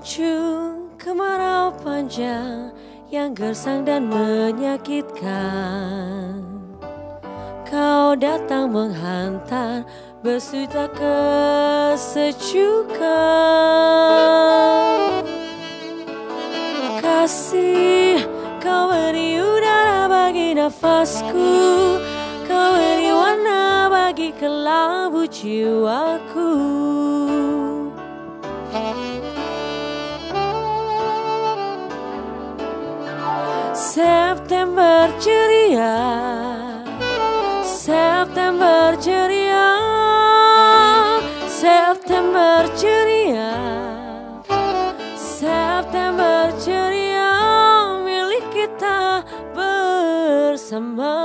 ujung kemarau panjang yang gersang dan menyakitkan. Kau datang menghantar bersuta kesejukan. Kasih, kau beri udara bagi nafasku, kau beri warna bagi kelabu jiwaku. September ceria, September ceria, September ceria, September ceria, milik kita bersama.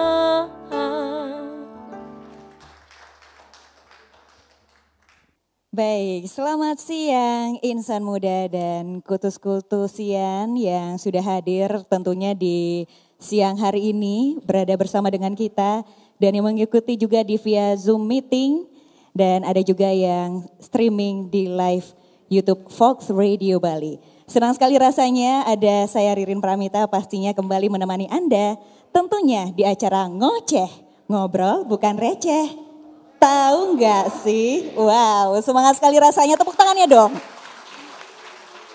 Baik, selamat siang insan muda dan kutus-kutusian yang sudah hadir tentunya di siang hari ini berada bersama dengan kita dan yang mengikuti juga di via Zoom meeting dan ada juga yang streaming di live YouTube Fox Radio Bali. Senang sekali rasanya ada saya Ririn Pramita pastinya kembali menemani Anda tentunya di acara Ngoceh, Ngobrol Bukan Receh. Tahu nggak sih? Wow, semangat sekali rasanya, tepuk tangannya dong.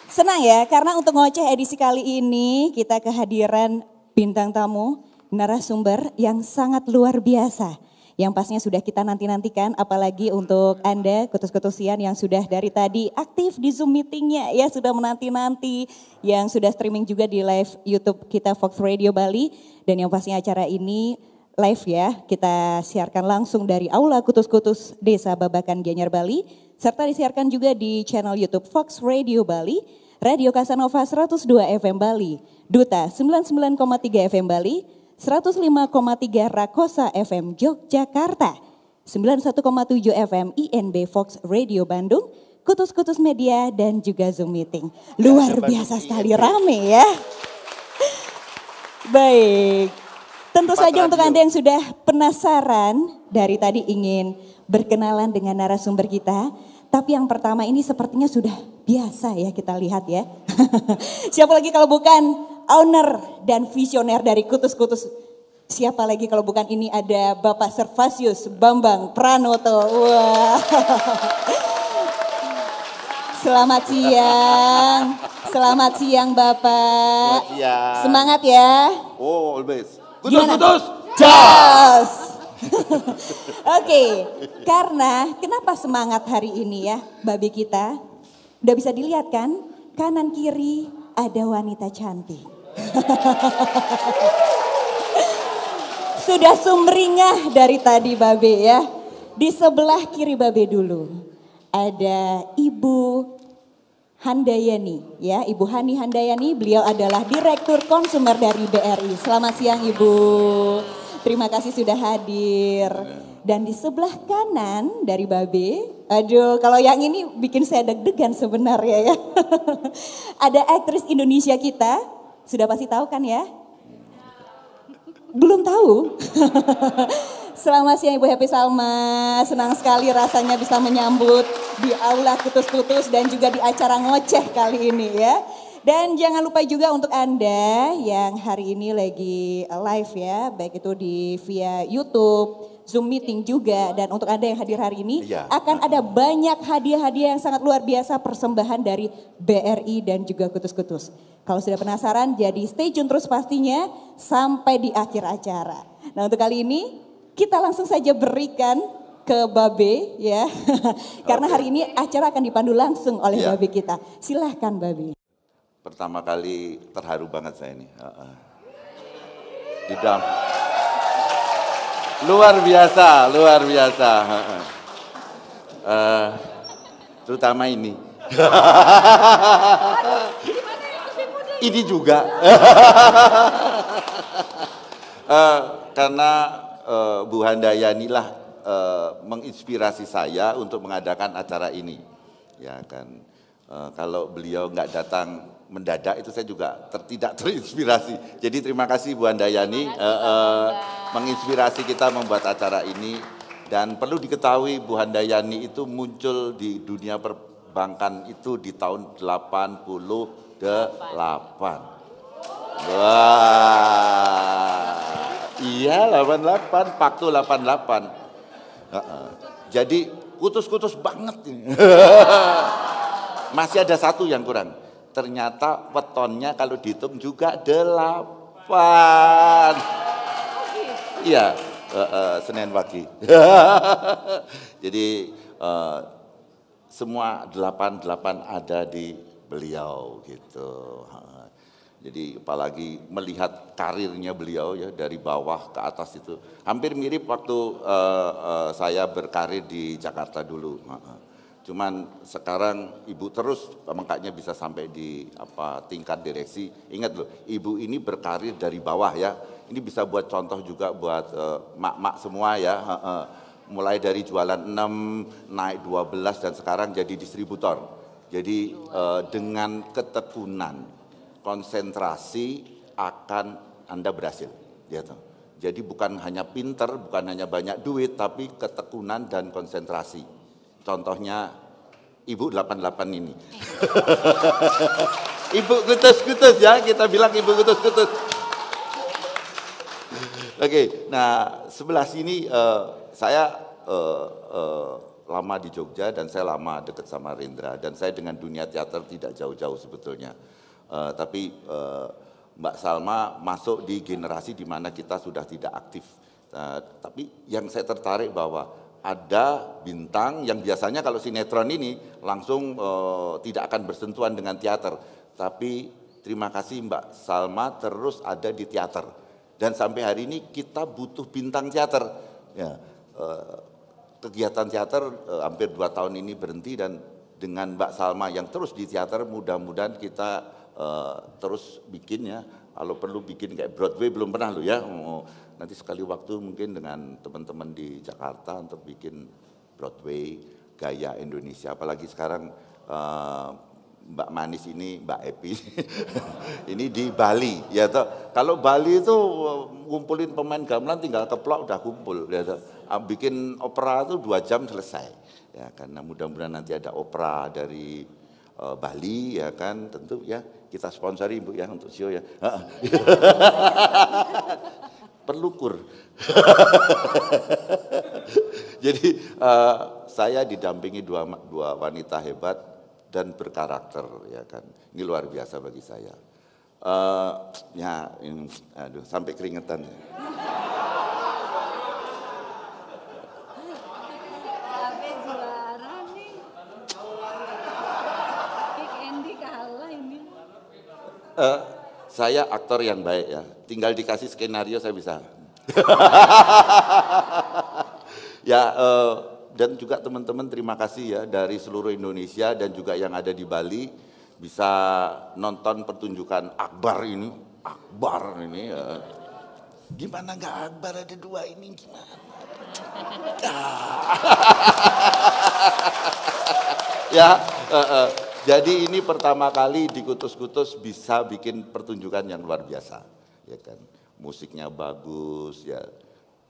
Senang ya, karena untuk Ngoceh edisi kali ini kita kehadiran bintang tamu, narasumber yang sangat luar biasa. Yang pastinya sudah kita nanti-nantikan, apalagi untuk Anda kutus-kutusian yang sudah dari tadi aktif di Zoom meetingnya ya, sudah menanti-nanti, yang sudah streaming juga di live YouTube kita Fox Radio Bali. Dan yang pastinya acara ini live ya, kita siarkan langsung dari Aula Kutus-Kutus Desa Babakan Gianyar Bali, serta disiarkan juga di channel YouTube Fox Radio Bali, Radio Casanova 102 FM Bali, Duta 99,3 FM Bali, 105,3 Rakosa FM Yogyakarta, 91,7 FM INB Fox Radio Bandung, Kutus-Kutus Media dan juga Zoom Meeting. Luar biasa sekali rame ya. Baik. Tentu saja untuk Anda yang sudah penasaran, dari tadi ingin berkenalan dengan narasumber kita. Tapi yang pertama ini sepertinya sudah biasa ya kita lihat ya. Siapa lagi kalau bukan owner dan visioner dari Kutus-Kutus. Siapa lagi kalau bukan ini ada Bapak Servasius Bambang Pranoto. Wah. Selamat siang. Selamat siang Bapak. Selamat siang. Semangat ya. Oh, always. Kutus-kutus, jos. Oke, karena kenapa semangat hari ini ya, babi kita? Udah bisa dilihat kan, kanan kiri ada wanita cantik. Sudah sumringah dari tadi babe ya. Di sebelah kiri babe dulu ada Ibu Handayani ya, Ibu Hani Handayani, beliau adalah Direktur Konsumer dari BRI. Selamat siang Ibu, terima kasih sudah hadir. Dan di sebelah kanan dari Babe, aduh kalau yang ini bikin saya deg-degan sebenarnya ya. Ada aktris Indonesia kita, sudah pasti tahu kan ya? Belum tahu? Selamat siang Ibu Happy Salma, senang sekali rasanya bisa menyambut di Aula Kutus-Kutus dan juga di acara Ngoceh kali ini ya. Dan jangan lupa juga untuk Anda yang hari ini lagi live ya, baik itu di via YouTube, Zoom meeting juga. Dan untuk Anda yang hadir hari ini akan ada banyak hadiah-hadiah yang sangat luar biasa persembahan dari BRI dan juga Kutus-Kutus. Kalau sudah penasaran jadi stay tune terus pastinya sampai di akhir acara. Nah untuk kali ini kita langsung saja berikan ke Babe ya. Karena hari ini acara akan dipandu langsung oleh Babe kita. Silahkan Babe. Pertama kali terharu banget saya ini. Di dalam. Luar biasa, luar biasa. Terutama ini. Ini juga. Karena Bu Handayani lah menginspirasi saya untuk mengadakan acara ini, ya kan. Kalau beliau nggak datang mendadak itu saya juga tidak terinspirasi. Jadi terima kasih Bu Handayani menginspirasi kita membuat acara ini. Dan perlu diketahui Bu Handayani itu muncul di dunia diterbangkan itu di tahun 88. Wah, iya 88, Paktu 88. Jadi kutus-kutus banget ini. Masih ada satu yang kurang. Ternyata wetonnya kalau dihitung juga 8. Iya, Senin pagi. Jadi semua 88 ada di beliau gitu. Jadi apalagi melihat karirnya beliau ya dari bawah ke atas itu hampir mirip waktu saya berkarir di Jakarta dulu. Cuman sekarang ibu terus makanya bisa sampai di tingkat direksi. Ingat loh, ibu ini berkarir dari bawah ya. Ini bisa buat contoh juga buat mak-mak semua ya. Mulai dari jualan 6, naik 12 dan sekarang jadi distributor. Jadi dengan ketekunan, konsentrasi akan Anda berhasil. Gitu. Jadi bukan hanya pinter, bukan hanya banyak duit, tapi ketekunan dan konsentrasi. Contohnya Ibu 88 ini. Ibu kutus-kutus ya, kita bilang Ibu kutus-kutus. Oke, nah sebelah sini saya lama di Jogja dan saya lama dekat sama Rendra. Dan saya dengan dunia teater tidak jauh-jauh sebetulnya. Tapi Mbak Salma masuk di generasi di mana kita sudah tidak aktif. Tapi yang saya tertarik bahwa ada bintang yang biasanya kalau sinetron ini langsung tidak akan bersentuhan dengan teater. Tapi terima kasih Mbak Salma terus ada di teater. Dan sampai hari ini kita butuh bintang teater. Ya, kegiatan teater hampir 2 tahun ini berhenti dan dengan Mbak Salma yang terus di teater mudah-mudahan kita terus bikin ya. Kalau perlu bikin kayak Broadway belum pernah loh ya. Nanti sekali waktu mungkin dengan teman-teman di Jakarta untuk bikin Broadway gaya Indonesia. Apalagi sekarang Mbak Manis ini, Mbak Epi ini di Bali ya toh. Kalau Bali itu ngumpulin pemain gamelan tinggal keplok udah kumpul ya toh. Bikin opera itu 2 jam selesai. Ya karena mudah-mudahan nanti ada opera dari Bali ya kan, tentu ya kita sponsori Ibu ya untuk show ya. Perlukur. Jadi saya didampingi dua wanita hebat dan berkarakter ya kan. Ini luar biasa bagi saya. Ya, aduh sampai keringetan. Tapi juara nih. Kick Andy kalah ini. Saya aktor yang baik ya. Tinggal dikasih skenario saya bisa. Ya, dan juga teman-teman terima kasih ya dari seluruh Indonesia dan juga yang ada di Bali bisa nonton pertunjukan Akbar ini. Akbar ini gimana nggak Akbar ada 2 ini gimana? Ya, jadi ini pertama kali di Kutus-Kutus bisa bikin pertunjukan yang luar biasa, ya kan? Musiknya bagus, ya,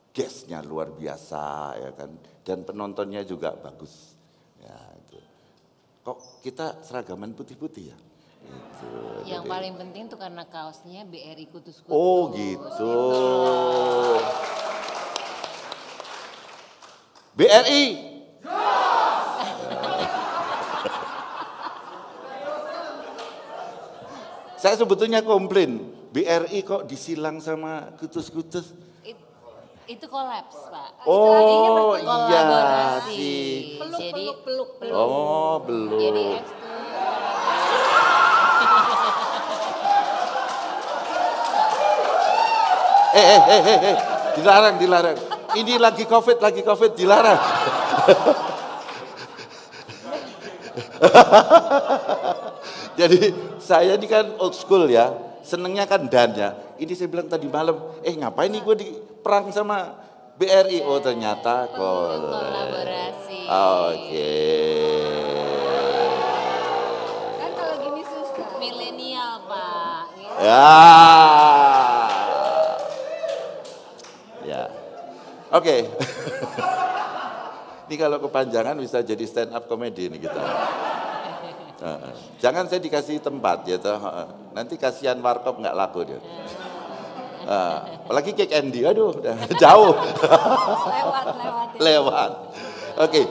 guestnya luar biasa, ya kan? Dan penontonnya juga bagus, ya itu. Kok kita seragaman putih-putih ya? Itu. Yang jadi, paling penting tuh karena kaosnya BRI Kutus-Kutus. oh gitu. BRI. Saya sebetulnya komplain, BRI kok disilang sama Kutus-Kutus. Itu kolaps, Pak. Oh Itu iya kolaborasi. sih. Jadi peluk. Oh belum. Jadi X tuh dilarang. Ini lagi COVID, dilarang. Jadi saya ini kan old school ya, senengnya kan dan ya. Ini saya bilang tadi malam, ngapain nih gue diperang sama BRI? Oh ternyata kolaborasi. Oke. Kan kalau gini susah. Milenial, Pak. Ya. Ya. Oke. Ini kalau kepanjangan bisa jadi stand up comedy nih kita. Jangan saya dikasih tempat ya toh. Nanti kasihan warkop nggak laku dia. Apalagi cake Andy, aduh udah jauh. Lewat. Oke,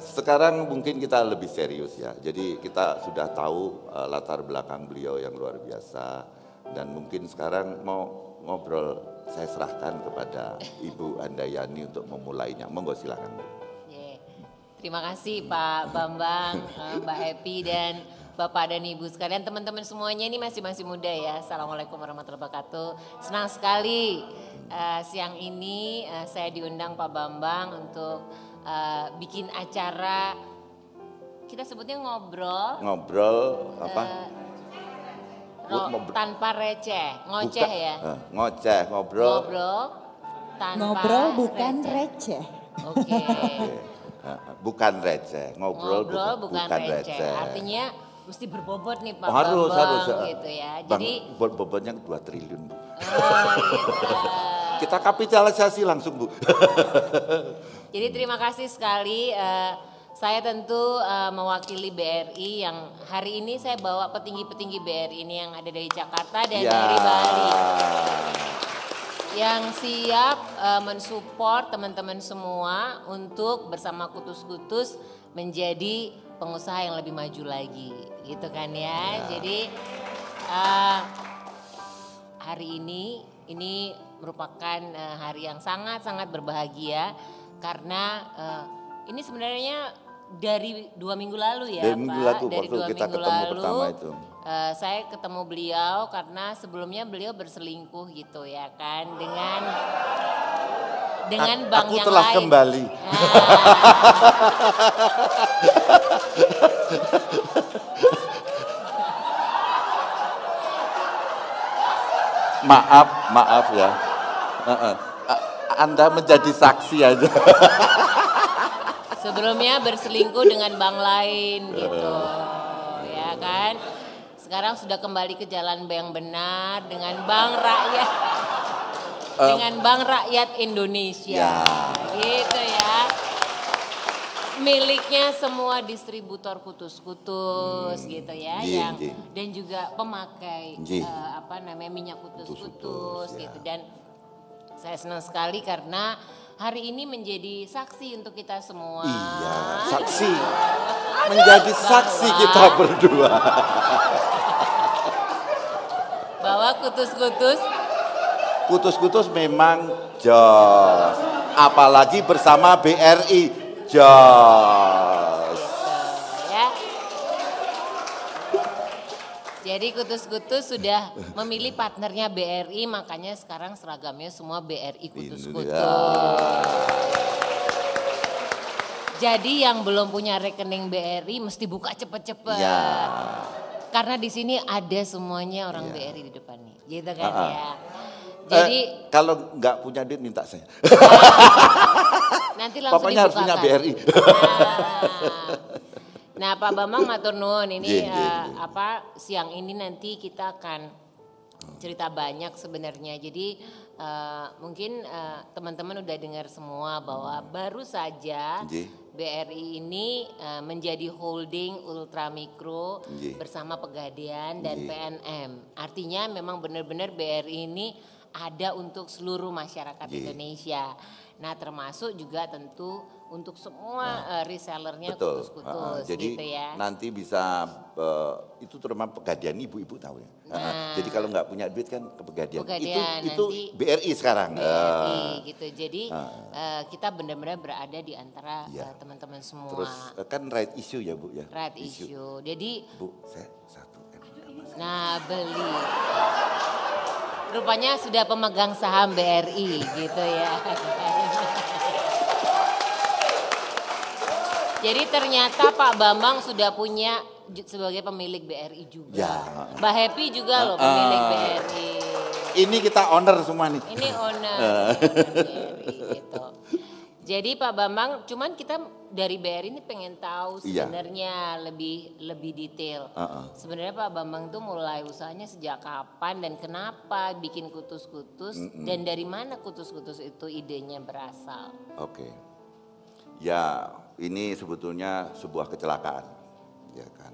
sekarang mungkin kita lebih serius ya. Jadi kita sudah tahu latar belakang beliau yang luar biasa. Dan mungkin sekarang mau ngobrol, saya serahkan kepada Ibu Handayani untuk memulainya. Monggo silakan. Terima kasih Pak Bambang, Mbak Happy dan Bapak dan Ibu sekalian, teman-teman semuanya ini masih muda ya. Assalamualaikum warahmatullahi wabarakatuh. Senang sekali siang ini saya diundang Pak Bambang untuk bikin acara, kita sebutnya ngobrol. Ngobrol apa? Tanpa receh, ngoceh ya. Ngoceh, ngobrol. Ngobrol bukan receh. Oke. Bukan receh, ngobrol bukan receh. Artinya mesti berbobot nih Pak harus, Bambang gitu ya. Jadi bobotnya 2 triliun Bu. Gitu. Kita kapitalisasi langsung Bu. Jadi terima kasih sekali. Saya tentu mewakili BRI yang hari ini saya bawa petinggi-petinggi BRI ini yang ada dari Jakarta dan dari Bali. Yang siap mensupport teman-teman semua untuk bersama Kutus-Kutus menjadi pengusaha yang lebih maju lagi, gitu kan ya. Jadi hari ini merupakan hari yang sangat-sangat berbahagia karena ini sebenarnya dari 2 minggu lalu ya Pak. Dari 2 kita minggu ketemu lalu pertama itu. Saya ketemu beliau karena sebelumnya beliau berselingkuh gitu ya kan dengan bank aku yang telah lain. Kembali. Maaf ya. Anda menjadi saksi aja. Sebelumnya berselingkuh dengan bank lain gitu, ya kan. Sekarang sudah kembali ke jalan yang benar dengan Bank Rakyat, dengan Bank Rakyat Indonesia, gitu ya. Miliknya semua distributor Kutus-Kutus gitu ya, dan juga pemakai minyak Kutus-Kutus gitu. Dan saya senang sekali karena hari ini menjadi saksi untuk kita semua. Iya, saksi. Menjadi saksi kita berdua. Bahwa Kutus-Kutus memang jos. Apalagi bersama BRI jos. Ya. Jadi Kutus-Kutus sudah memilih partnernya BRI, makanya sekarang seragamnya semua BRI Kutus-Kutus. Jadi yang belum punya rekening BRI mesti buka cepet-cepet. Ya. Karena di sini ada semuanya orang BRI di depan nih, gitu kan ya. Jadi kalau nggak punya duit minta saya. Nanti langsung Pokoknya harus punya BRI. Nah Pak Bambang matur nuwun ini siang ini nanti kita akan cerita banyak sebenarnya. Jadi mungkin teman-teman udah dengar semua bahwa baru saja BRI ini menjadi holding ultramikro bersama Pegadaian dan PNM. Artinya memang benar-benar BRI ini ada untuk seluruh masyarakat Indonesia. Nah termasuk juga tentu untuk semua resellernya Kutus-Kutus jadi gitu ya. nanti bisa itu terutama Pegadaian ibu-ibu tahu ya. Jadi kalau nggak punya duit kan ke Pegadaian. Itu BRI sekarang. BRI gitu. Jadi kita benar-benar berada di antara teman-teman semua. Terus kan right issue ya Bu ya. Right issue. Jadi Bu saya 1 M. Nah beli. Rupanya sudah pemegang saham BRI gitu ya. Jadi ternyata Pak Bambang sudah punya sebagai pemilik BRI juga. Ya. Mbak Happy juga loh pemilik BRI. Ini kita owner semua nih. Ini owner BRI gitu. Jadi Pak Bambang, cuman kita dari BRI ini pengen tahu sebenarnya lebih detail. Sebenarnya Pak Bambang tuh mulai usahanya sejak kapan dan kenapa bikin Kutus-Kutus dan dari mana Kutus-Kutus itu idenya berasal? Ya ini sebetulnya sebuah kecelakaan, ya kan.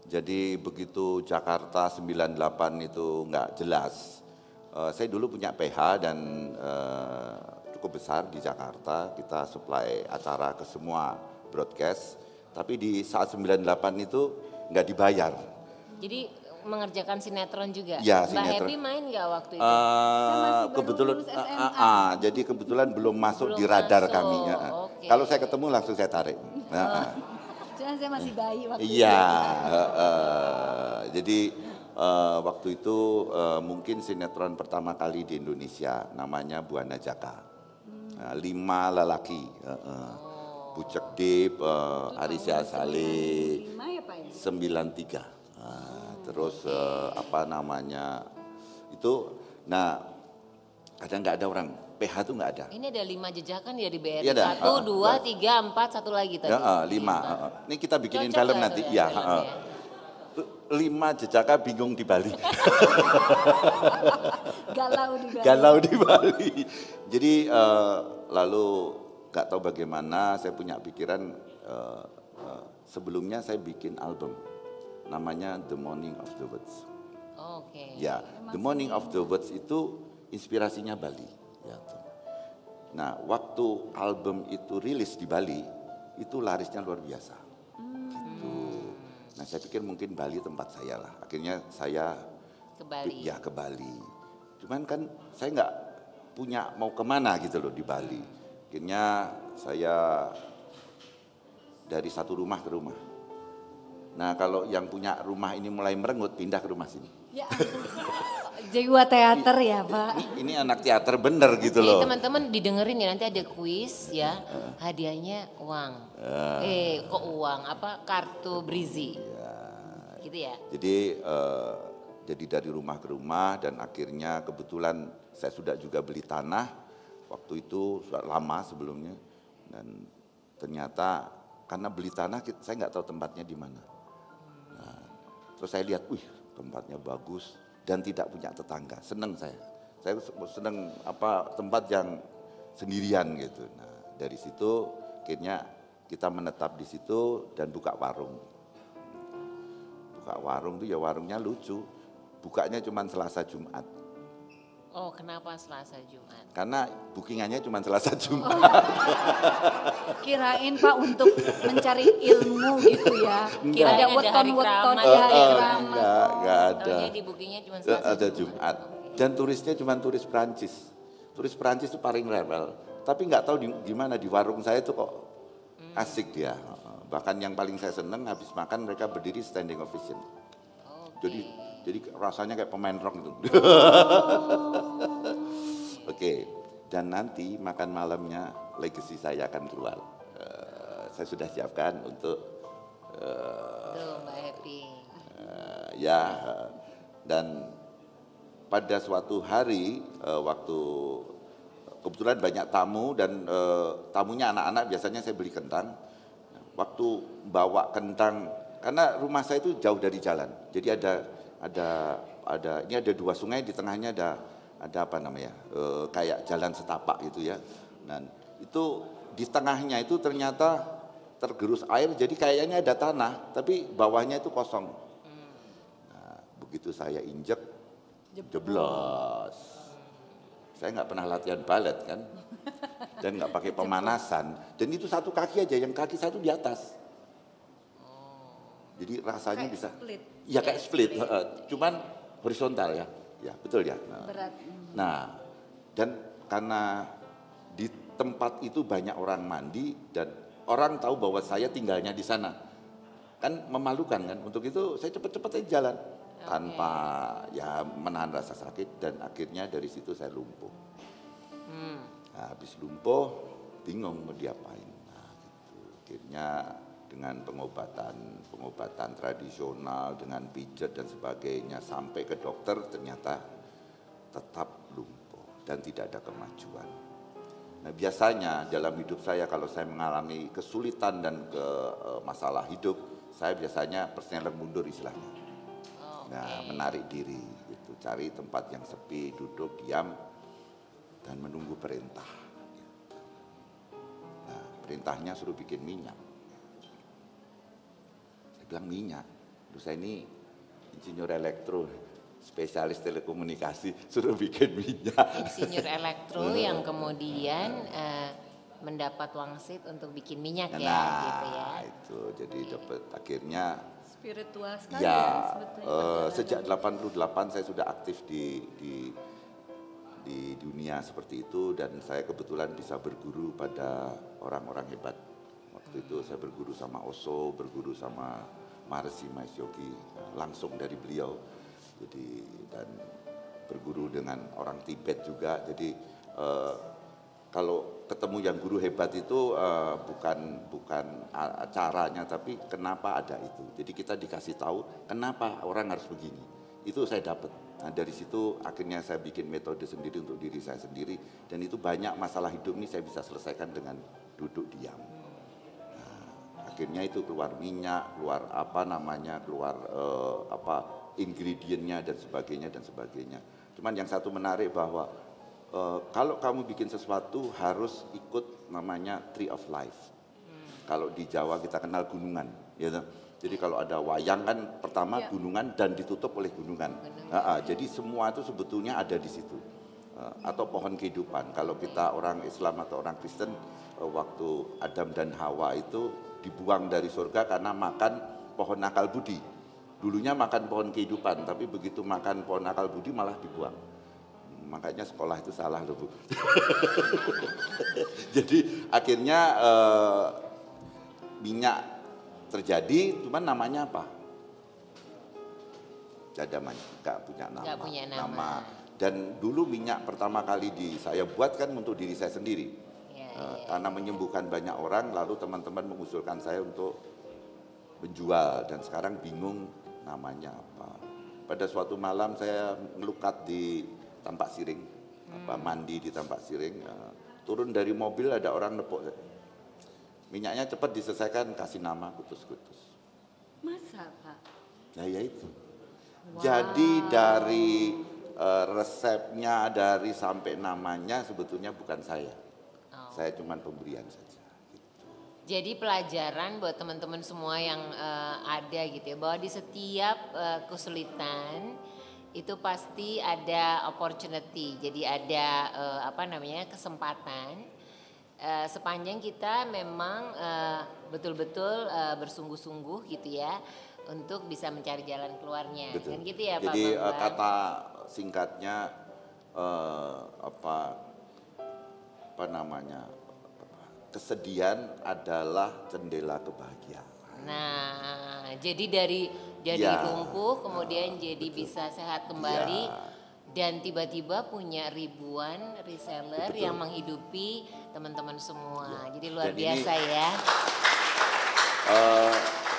Jadi begitu Jakarta 98 itu nggak jelas. Saya dulu punya PH dan cukup besar di Jakarta. Kita supply acara ke semua broadcast. Tapi di saat 98 itu nggak dibayar. Jadi mengerjakan sinetron juga. Ya, Mbak sinetron. Happy main nggak waktu itu? Kebetulan, lulus SMA. jadi kebetulan belum masuk Belum di radar masuk, kami. oke. Kalau saya ketemu langsung saya tarik. Jangan saya masih bayi waktu Iya, itu. jadi waktu itu mungkin sinetron pertama kali di Indonesia, namanya Buana Jaka. 5 lelaki, Bucek Dip, Arisya Saleh, 5 ya Pak ya? 93. Terus apa namanya itu, nah kadang nggak ada orang, PH tuh nggak ada. Ini ada 5 jejakan ya di BRI. Iya dah. 1, 2, 3, 4, 1 lagi tadi. Ya, 5. Ini kita bikinin Cocok film nggak nanti. tuh Ya, film ya? 5 jejaka bingung di Bali. Galau di Bali. Galau di Bali. Jadi lalu gak tahu bagaimana saya punya pikiran sebelumnya saya bikin album namanya The Morning of the Woods. Oke. Ya, The Morning of the Woods itu inspirasinya Bali. Ya, tuh. Nah, waktu album itu rilis di Bali, itu larisnya luar biasa. Gitu. Nah, saya pikir mungkin Bali tempat saya lah. Akhirnya saya Ke Bali. ya ke Bali. Cuman kan saya nggak punya mau kemana gitu loh di Bali. Akhirnya saya dari satu rumah ke rumah. Nah, kalau yang punya rumah ini mulai merenggut, pindah ke rumah sini. Ya ampun. Jiwa teater ya Pak. Ini anak teater bener gitu Jadi loh. teman-teman didengerin ya, nanti ada kuis ya, hadiahnya uang. Kok uang, apa kartu Brizi. Gitu ya. Jadi dari rumah ke rumah dan akhirnya kebetulan saya sudah juga beli tanah. Waktu itu sudah lama sebelumnya dan ternyata karena beli tanah saya nggak tahu tempatnya di mana. Nah, terus saya lihat, wih tempatnya bagus dan tidak punya tetangga. Seneng saya. Saya seneng tempat yang sendirian gitu. Nah, dari situ akhirnya kita menetap di situ dan buka warung. Buka warung tuh ya warungnya lucu. Bukanya cuma Selasa Jumat. Oh, kenapa Selasa Jumat? Karena bookingannya cuma Selasa Jumat. Kirain Pak untuk mencari ilmu gitu ya. Kirain Ada ada weton hari weton keramat. ya hari keramat. Enggak ada. Taunya di bookingnya cuma Selasa Ada Jumat. Dan turisnya cuma turis Perancis. Turis Perancis itu paling rewel. Tapi nggak tahu di mana di warung saya itu kok asik dia. Bahkan yang paling saya seneng habis makan mereka berdiri standing ovation. Jadi rasanya kayak pemain rock gitu. Oke, dan nanti makan malamnya legacy saya akan keluar. Saya sudah siapkan untuk Tuh Mbak Happy. dan pada suatu hari waktu kebetulan banyak tamu dan tamunya anak-anak biasanya saya beli kentang. Waktu bawa kentang karena rumah saya itu jauh dari jalan. Jadi ini ada 2 sungai di tengahnya ada apa namanya? Kayak jalan setapak gitu ya. Dan itu di tengahnya itu ternyata tergerus air jadi kayaknya ada tanah tapi bawahnya itu kosong. Nah, begitu saya injek jeblos. Saya nggak pernah latihan balet kan. Dan nggak pakai pemanasan. Dan itu satu kaki aja, yang kaki satu di atas. Jadi rasanya Kayak bisa. split. Ya kayak split. Cuman horizontal ya. Ya betul ya. Berat. Nah, dan karena di tempat itu banyak orang mandi dan orang tahu bahwa saya tinggalnya di sana. Kan memalukan kan. Untuk itu saya cepet-cepet aja jalan. Tanpa ya menahan rasa sakit dan akhirnya dari situ saya lumpuh. Nah, habis lumpuh bingung mau diapain. Nah, gitu. Akhirnya dengan pengobatan tradisional dengan pijat dan sebagainya sampai ke dokter ternyata tetap lumpuh dan tidak ada kemajuan. Nah, biasanya dalam hidup saya kalau saya mengalami kesulitan dan masalah hidup, saya biasanya persneling mundur istilahnya. Nah, menarik diri gitu, cari tempat yang sepi, duduk diam dan menunggu perintah. Nah, perintahnya suruh bikin minyak. Saya bilang minyak, Saya ini insinyur elektro, spesialis telekomunikasi, suruh bikin minyak. Insinyur elektro yang kemudian mendapat wangsit untuk bikin minyak ya, gitu ya. Itu jadi dapat akhirnya. Spiritual sekali Ya, sebetulnya. sejak 88 saya sudah aktif di dunia seperti itu dan saya kebetulan bisa berguru pada orang-orang hebat. Waktu itu saya berguru sama Osho, berguru sama Maharishi Mahesh Yogi langsung dari beliau. Jadi dan berguru dengan orang Tibet juga. Jadi kalau ketemu yang guru hebat itu bukan caranya, tapi kenapa ada itu. Jadi kita dikasih tahu kenapa orang harus begini. Itu saya dapat. Nah dari situ akhirnya saya bikin metode sendiri untuk diri saya sendiri. Dan itu banyak masalah hidup ini saya bisa selesaikan dengan duduk diam. Nah, akhirnya itu keluar minyak, keluar keluar ingredientnya dan sebagainya. Cuman yang satu menarik bahwa kalau kamu bikin sesuatu harus ikut namanya Tree of Life. Kalau di Jawa kita kenal gunungan, ya. Jadi kalau ada wayang kan pertama gunungan dan ditutup oleh gunungan. Jadi semua itu sebetulnya ada di situ. Atau pohon kehidupan. Kalau kita orang Islam atau orang Kristen, waktu Adam dan Hawa itu dibuang dari surga karena makan pohon akal budi. Dulunya makan pohon kehidupan, tapi begitu makan pohon akal budi malah dibuang. Makanya sekolah itu salah loh Bu. Jadi akhirnya minyak terjadi, cuman namanya apa? Nggak punya nama. Dan dulu minyak pertama kali saya buat kan untuk diri saya sendiri. Karena menyembuhkan banyak orang, lalu teman-teman mengusulkan saya untuk menjual. Dan sekarang bingung namanya apa. Pada suatu malam saya ngelukat di Tampak Siring, mandi di Tampak Siring, turun dari mobil ada orang nepuk saya. Minyaknya cepat diselesaikan, kasih nama Kutus-Kutus. Masa Pak? Ya itu. Wow. Jadi dari resepnya, dari sampai namanya sebetulnya bukan saya. Saya cuma pemberian saja. Gitu. Jadi pelajaran buat teman-teman semua yang ada gitu ya, bahwa di setiap kesulitan itu pasti ada opportunity. Jadi ada kesempatan. Sepanjang kita memang betul-betul bersungguh-sungguh gitu ya untuk bisa mencari jalan keluarnya. Betul. Kan gitu ya Pak Jadi Bambang? kata singkatnya kesedihan adalah jendela kebahagiaan. Nah, jadi dari lumpuh kemudian jadi bisa sehat kembali. Dan tiba-tiba punya ribuan reseller yang menghidupi teman-teman semua. Jadi luar biasa ya.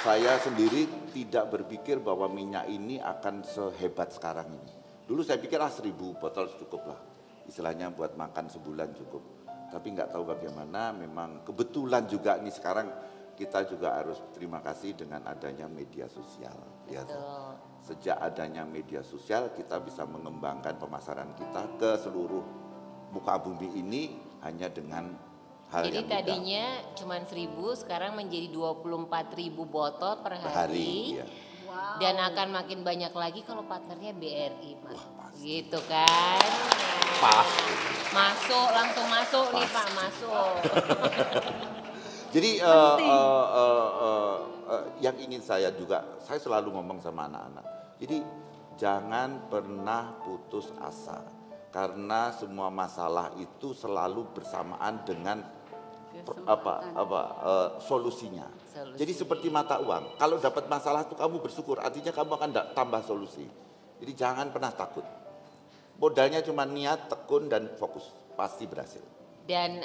Saya sendiri tidak berpikir bahwa minyak ini akan sehebat sekarang ini. Dulu saya pikir 1.000 botol cukup lah. Istilahnya buat makan sebulan cukup. Tapi nggak tahu bagaimana, memang kebetulan juga nih sekarang kita juga harus terima kasih dengan adanya media sosial. Ya. Sejak adanya media sosial kita bisa mengembangkan pemasaran kita ke seluruh muka bumi ini hanya dengan hal jadi yang tadinya cuma 1.000, sekarang menjadi 24.000 botol per hari. Iya. Wow. Dan akan makin banyak lagi kalau partnernya BRI Pak. Gitu kan. Pasti. Langsung masuk nih Pak, masuk. Jadi yang ingin saya selalu ngomong sama anak-anak. Jadi jangan pernah putus asa karena semua masalah itu selalu bersamaan dengan solusinya. Jadi seperti mata uang. Kalau dapat masalah itu kamu bersyukur, artinya kamu akan tambah solusi. Jadi jangan pernah takut. Modalnya cuma niat, tekun dan fokus, pasti berhasil. Dan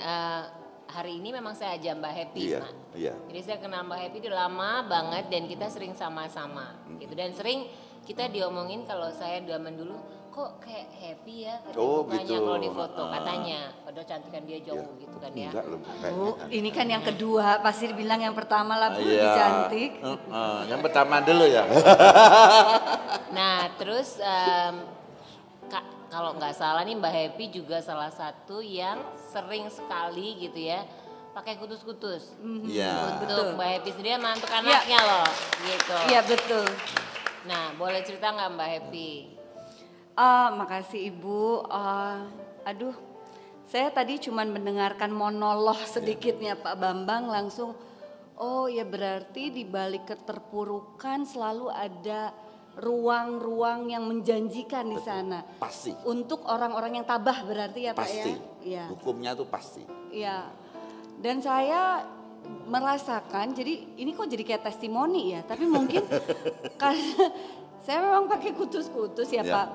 hari ini memang saya ajak Mbak Happy, Pak. Iya. Jadi saya kenal Mbak Happy udah lama banget dan kita sering sama-sama gitu. Dan sering kita diomongin kalau saya zaman dulu kok kayak happy ya mukanya gitu. kalau di foto katanya. Padahal cantikan dia jauh gitu kan ya. Enggak, Bu, ini kan yang kedua, pasti dibilang yang pertama lah Bu, lebih cantik. Yang pertama dulu ya. Nah terus kalau nggak salah nih Mbak Happy juga salah satu yang sering sekali gitu ya pakai kutus-kutus. Iya. Untuk Mbak Happy sendiri sama untuk anaknya loh, gitu. Iya betul. Nah, boleh cerita nggak Mbak Happy? Makasih Ibu. Aduh, saya tadi cuman mendengarkan monolog sedikitnya Pak Bambang langsung. Oh ya berarti di balik keterpurukan selalu ada ruang-ruang yang menjanjikan di sana. Pasti. Untuk orang-orang yang tabah berarti ya Pak Pasti. ya. Iya. Hukumnya tuh pasti. Iya. Dan saya merasakan, jadi ini kok jadi kayak testimoni ya, tapi mungkin karena saya memang pakai kutus-kutus ya Pak.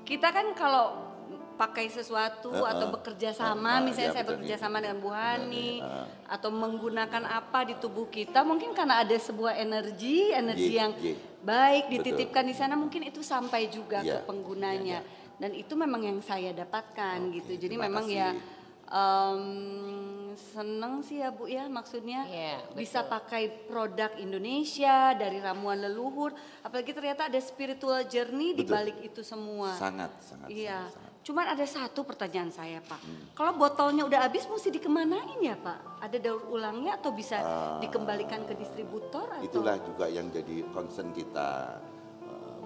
Kita kan kalau pakai sesuatu atau bekerja sama, misalnya saya bekerja sama dengan Bu Hani atau menggunakan apa di tubuh kita, mungkin karena ada sebuah energi yang baik dititipkan di sana, mungkin itu sampai juga ke penggunanya. Dan itu memang yang saya dapatkan gitu. Jadi memang ya seneng sih ya Bu ya, maksudnya bisa pakai produk Indonesia dari ramuan leluhur, apalagi ternyata ada spiritual journey di balik itu semua. Sangat. Iya. Cuman ada satu pertanyaan saya Pak, kalau botolnya udah habis mesti dikemanain ya Pak? Ada daur ulangnya atau bisa dikembalikan ke distributor? Atau? Itulah juga yang jadi concern kita,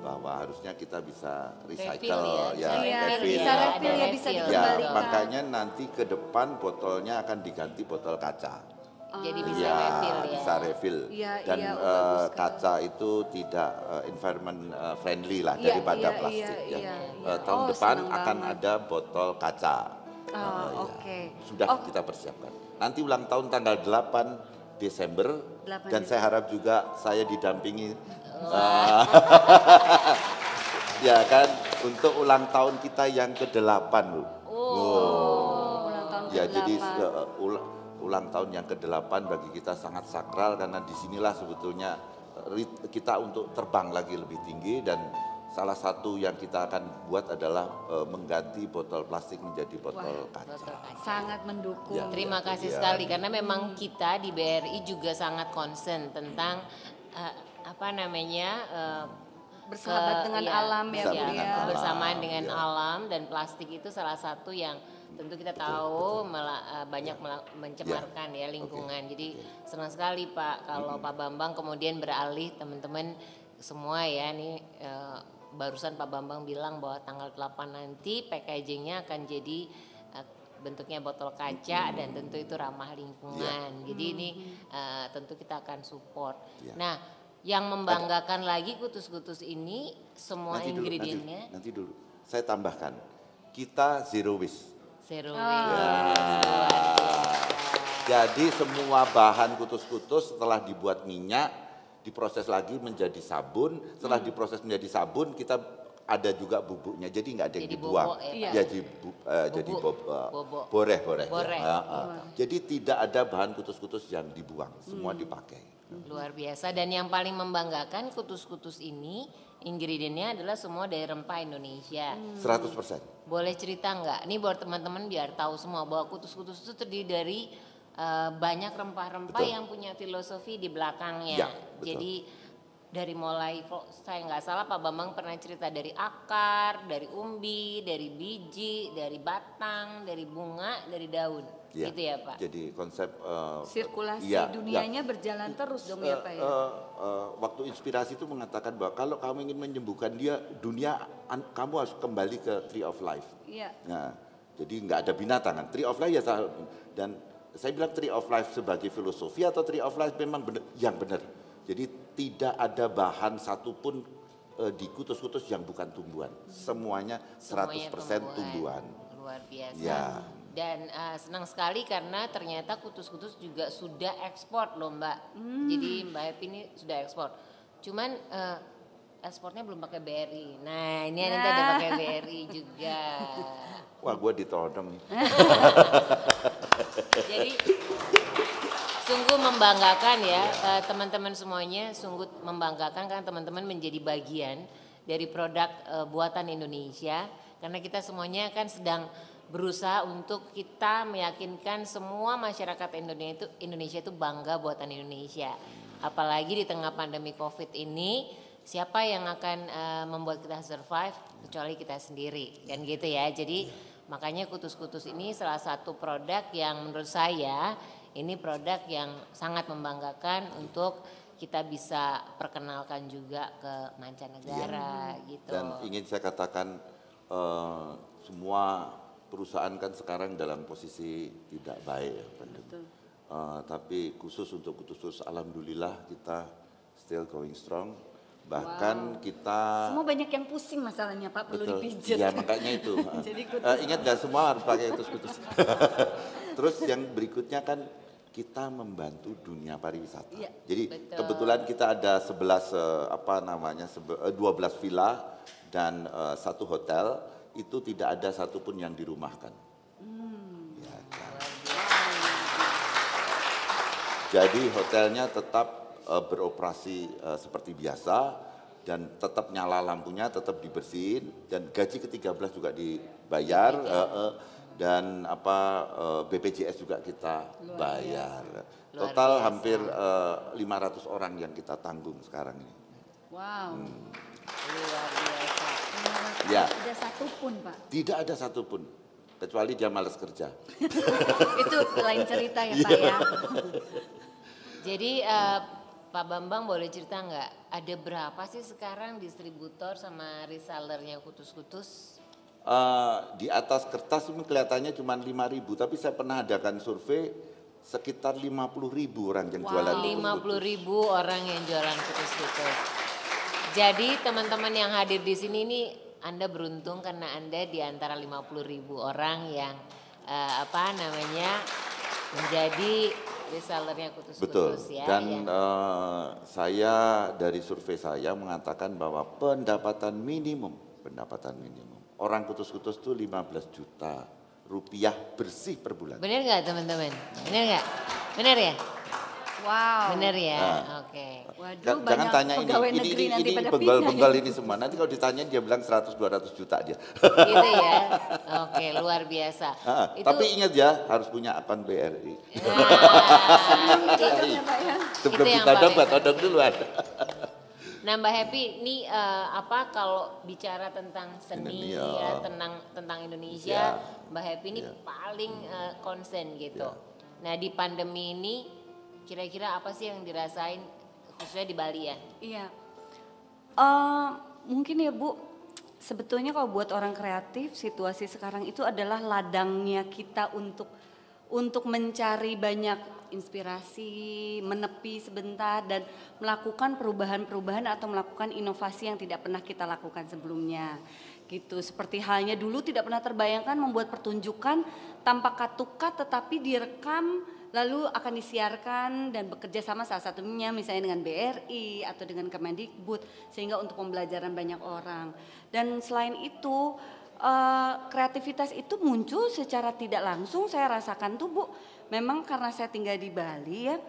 bahwa harusnya kita bisa recycle bisa refill ya, bisa dikembalikan. Makanya nanti ke depan botolnya akan diganti botol kaca. Jadi bisa refill ya. Bisa refill. Dan kaca itu tidak environment friendly lah daripada plastik. Tahun depan akan ada botol kaca. Sudah kita persiapkan. Nanti ulang tahun tanggal 8 Desember dan saya harap juga saya didampingi ya kan untuk ulang tahun kita yang ke-8 Bu. Ulang tahun ya ke-8. Jadi ulang tahun yang ke-8 bagi kita sangat sakral karena disinilah sebetulnya kita untuk terbang lagi lebih tinggi, dan salah satu yang kita akan buat adalah mengganti botol plastik menjadi botol kaca. Sangat mendukung. Terima kasih sekali karena memang kita di BRI juga sangat concern tentang bersahabat dengan alam ya Bu ya. Bersamaan dengan alam, dan plastik itu salah satu yang tentu kita tahu banyak mencemarkan ya lingkungan. Jadi senang sekali Pak kalau Pak Bambang kemudian beralih, teman-teman semua ya nih barusan Pak Bambang bilang bahwa tanggal 8 nanti packagingnya akan jadi bentuknya botol kaca dan tentu itu ramah lingkungan. Jadi ini tentu kita akan support. Nah, yang membanggakan lagi kutus-kutus ini semua ingredientnya. Nanti dulu, saya tambahkan, kita zero waste. Zero waste. Jadi semua bahan kutus-kutus setelah dibuat minyak, diproses lagi menjadi sabun. Setelah diproses menjadi sabun, kita ada juga bubuknya. Jadi nggak ada yang dibuang. Jadi boreh. Jadi tidak ada bahan kutus-kutus yang dibuang, semua dipakai. Luar biasa, dan yang paling membanggakan kutus-kutus ini ingredientnya adalah semua dari rempah Indonesia. 100%. Boleh cerita nggak? Ini buat teman-teman biar tahu semua bahwa kutus-kutus itu terdiri dari banyak rempah-rempah yang punya filosofi di belakangnya. Jadi dari mulai, saya nggak salah Pak Bambang pernah cerita dari akar, dari umbi, dari biji, dari batang, dari bunga, dari daun. Gitu ya Pak. Jadi konsep sirkulasi dunianya berjalan terus dong ya Pak ya. Waktu inspirasi itu mengatakan bahwa kalau kamu ingin menyembuhkan dunia kamu harus kembali ke Tree of Life. Nah, jadi nggak ada binatang kan. Tree of Life ya, dan saya bilang Tree of Life sebagai filosofi atau Tree of Life memang yang benar. Jadi tidak ada bahan satupun di kutus-kutus yang bukan tumbuhan. Semuanya 100% tumbuhan. Luar biasa. Dan senang sekali karena ternyata kutus-kutus juga sudah ekspor loh Mbak. Jadi Mbak Happy ini sudah ekspor. Cuman ekspornya belum pakai BRI. Nah ini nanti ada pakai BRI juga. Wah gue ditodong. Jadi sungguh membanggakan ya teman-teman semuanya, sungguh membanggakan karena teman-teman menjadi bagian dari produk buatan Indonesia. Karena kita semuanya kan sedang berusaha untuk kita meyakinkan semua masyarakat Indonesia itu bangga buatan Indonesia. Apalagi di tengah pandemi COVID ini, siapa yang akan membuat kita survive kecuali kita sendiri, kan gitu ya. Jadi Makanya Kutus-Kutus ini salah satu produk yang menurut saya ini produk yang sangat membanggakan untuk kita bisa perkenalkan juga ke mancanegara gitu. Dan ingin saya katakan semua perusahaan kan sekarang dalam posisi tidak baik ya, tapi khusus untuk Kutus-Kutus alhamdulillah kita still going strong. Bahkan kita semua banyak yang pusing masalahnya Pak, perlu dipijit. Ya makanya itu. Jadi ingat gak semua harus pakai Kutus-Kutus. Terus yang berikutnya kan kita membantu dunia pariwisata. Iya, jadi betul. kebetulan kita ada 12 villa dan 1 hotel, itu tidak ada satupun yang dirumahkan. Ya, kan. Jadi hotelnya tetap beroperasi seperti biasa dan tetap nyala lampunya, tetap dibersihin dan gaji ke-13 juga dibayar dan BPJS juga kita bayar. Total hampir 500 orang yang kita tanggung sekarang ini. Wow. Luar biasa. Ya. Tidak ada satupun Pak. Tidak ada satupun, kecuali dia malas kerja. Itu lain cerita ya Pak ya. Jadi Pak Bambang boleh cerita nggak, ada berapa sih sekarang distributor sama resellernya Kutus-Kutus? Di atas kertas ini kelihatannya cuma 5.000, tapi saya pernah adakan survei sekitar 50.000 orang yang jualan Kutus-Kutus. 50.000 orang yang jualan Kutus-Kutus. Jadi teman-teman yang hadir di sini nih, Anda beruntung karena Anda di antara 50.000 orang yang menjadi resellernya Kutus-Kutus. Betul. Ya. Dan saya dari survei saya mengatakan bahwa pendapatan minimum orang Kutus-Kutus itu 15 juta rupiah bersih per bulan. Benar nggak teman-teman? Benar nggak? Benar ya? Wow. Benar ya? Nah. Oke. Waduh, Jangan banyak tanya pegawai ini negeri nanti pada benggal pindah. ini semua. Nanti kalau ditanya dia bilang 100-200 juta dia. Gitu ya? Oke, luar biasa. Tapi ingat ya, harus punya akun BRI. Ya, Pak, ya. Sebelum Itu yang ditodong, paling todong duluan. Nah Mbak Happy, ini kalau bicara tentang seni Indonesia. ya, tentang Indonesia, Ya. Mbak Happy ini paling concern gitu. Nah di pandemi ini, kira-kira apa sih yang dirasain khususnya di Bali ya? Iya. Mungkin ya Bu, sebetulnya kalau buat orang kreatif, situasi sekarang itu adalah ladangnya kita untuk mencari banyak inspirasi, menepi sebentar dan melakukan perubahan-perubahan atau melakukan inovasi yang tidak pernah kita lakukan sebelumnya. Gitu, seperti halnya dulu tidak pernah terbayangkan membuat pertunjukan tanpa katukat tetapi direkam lalu akan disiarkan dan bekerja sama salah satunya misalnya dengan BRI atau dengan Kemendikbud sehingga untuk pembelajaran banyak orang. Dan selain itu kreativitas itu muncul secara tidak langsung saya rasakan tuh Bu. Memang karena saya tinggal di Bali ya,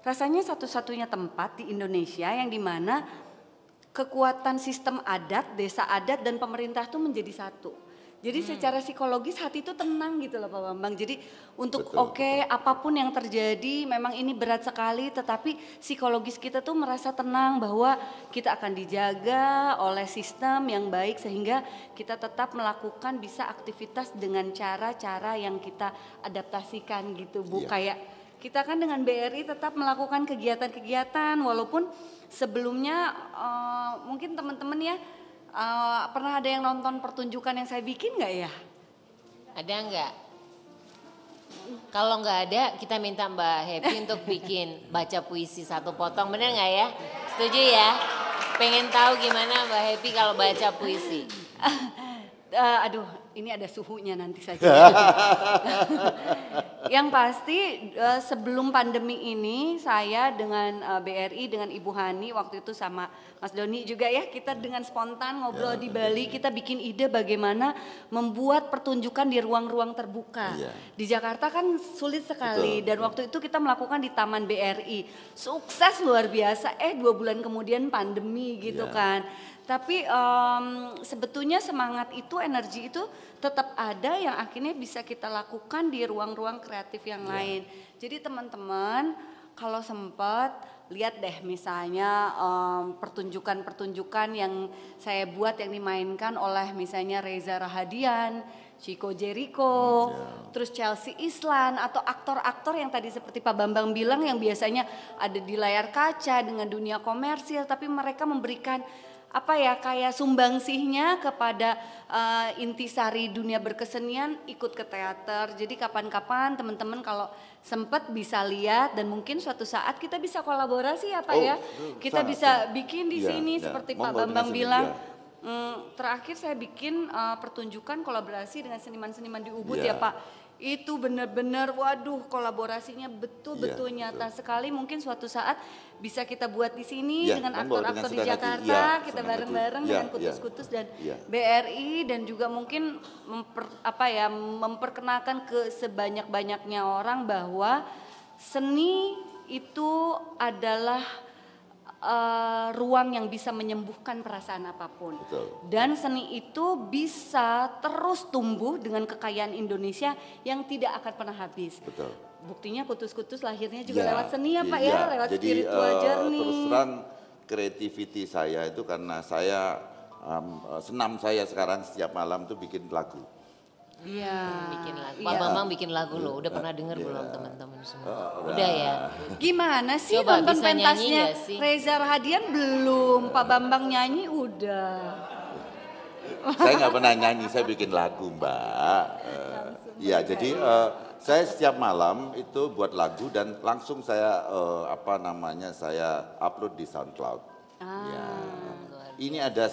rasanya satu-satunya tempat di Indonesia yang dimana kekuatan sistem adat, desa adat dan pemerintah itu menjadi satu. Jadi secara psikologis hati itu tenang gitu loh Pak Bambang. Jadi untuk apapun yang terjadi memang ini berat sekali tetapi psikologis kita tuh merasa tenang bahwa kita akan dijaga oleh sistem yang baik sehingga kita tetap melakukan bisa aktivitas dengan cara-cara yang kita adaptasikan gitu Bu. Iya. Kayak kita kan dengan BRI tetap melakukan kegiatan-kegiatan walaupun sebelumnya mungkin teman-teman ya pernah ada yang nonton pertunjukan yang saya bikin nggak ya? Ada nggak? Kalau nggak ada, kita minta Mbak Happy untuk bikin baca puisi satu potong, bener nggak ya? Setuju ya? Pengen tahu gimana Mbak Happy kalau baca puisi? Aduh, ini ada suhunya nanti saja. Yang pasti sebelum pandemi ini saya dengan BRI dengan Ibu Hani waktu itu sama Mas Doni juga ya kita dengan spontan ngobrol di Bali kita bikin ide bagaimana membuat pertunjukan di ruang-ruang terbuka. Di Jakarta kan sulit sekali dan waktu itu kita melakukan di Taman BRI. Sukses luar biasa. 2 bulan kemudian pandemi gitu kan. Tapi sebetulnya semangat itu, energi itu tetap ada yang akhirnya bisa kita lakukan di ruang-ruang kreatif yang lain. Jadi teman-teman kalau sempat lihat deh misalnya pertunjukan-pertunjukan yang saya buat yang dimainkan oleh misalnya Reza Rahadian, Chico Jericho, terus Chelsea Islan atau aktor-aktor yang tadi seperti Pak Bambang bilang yang biasanya ada di layar kaca dengan dunia komersil, tapi mereka memberikan apa ya kayak sumbangsihnya kepada intisari dunia berkesenian, ikut ke teater. Jadi kapan-kapan teman-teman kalau sempat bisa lihat dan mungkin suatu saat kita bisa kolaborasi ya Pak ya. Kita bisa bikin di sini seperti Pak Bambang bilang. Terakhir saya bikin pertunjukan kolaborasi dengan seniman-seniman di Ubud ya Pak. Itu benar-benar waduh kolaborasinya betul-betul nyata sekali. Mungkin suatu saat bisa kita buat di sini dengan aktor-aktor di Jakarta, kita bareng-bareng dengan Kutus-Kutus dan BRI dan juga mungkin memperkenalkan ke sebanyak-banyaknya orang bahwa seni itu adalah ruang yang bisa menyembuhkan perasaan apapun. Betul. Dan seni itu bisa terus tumbuh dengan kekayaan Indonesia yang tidak akan pernah habis. Betul. Buktinya Kutus-Kutus lahirnya juga lewat seni ya Pak ya, lewat jadi, spiritual journey. Terus terang creativity saya itu karena saya senam saya sekarang setiap malam tuh bikin lagu. Iya. Bikin lagu. Pak Bambang bikin lagu loh. Udah pernah dengar belum teman-teman semua? Udah ya. Gimana sih Coba, nonton bisa nyanyi pentasnya nggak sih? Reza Rahadian belum, Pak Bambang nyanyi udah. Saya nggak pernah nyanyi, saya bikin lagu Mbak. Iya, jadi saya setiap malam itu buat lagu dan langsung saya saya upload di SoundCloud. Ya. Ini ada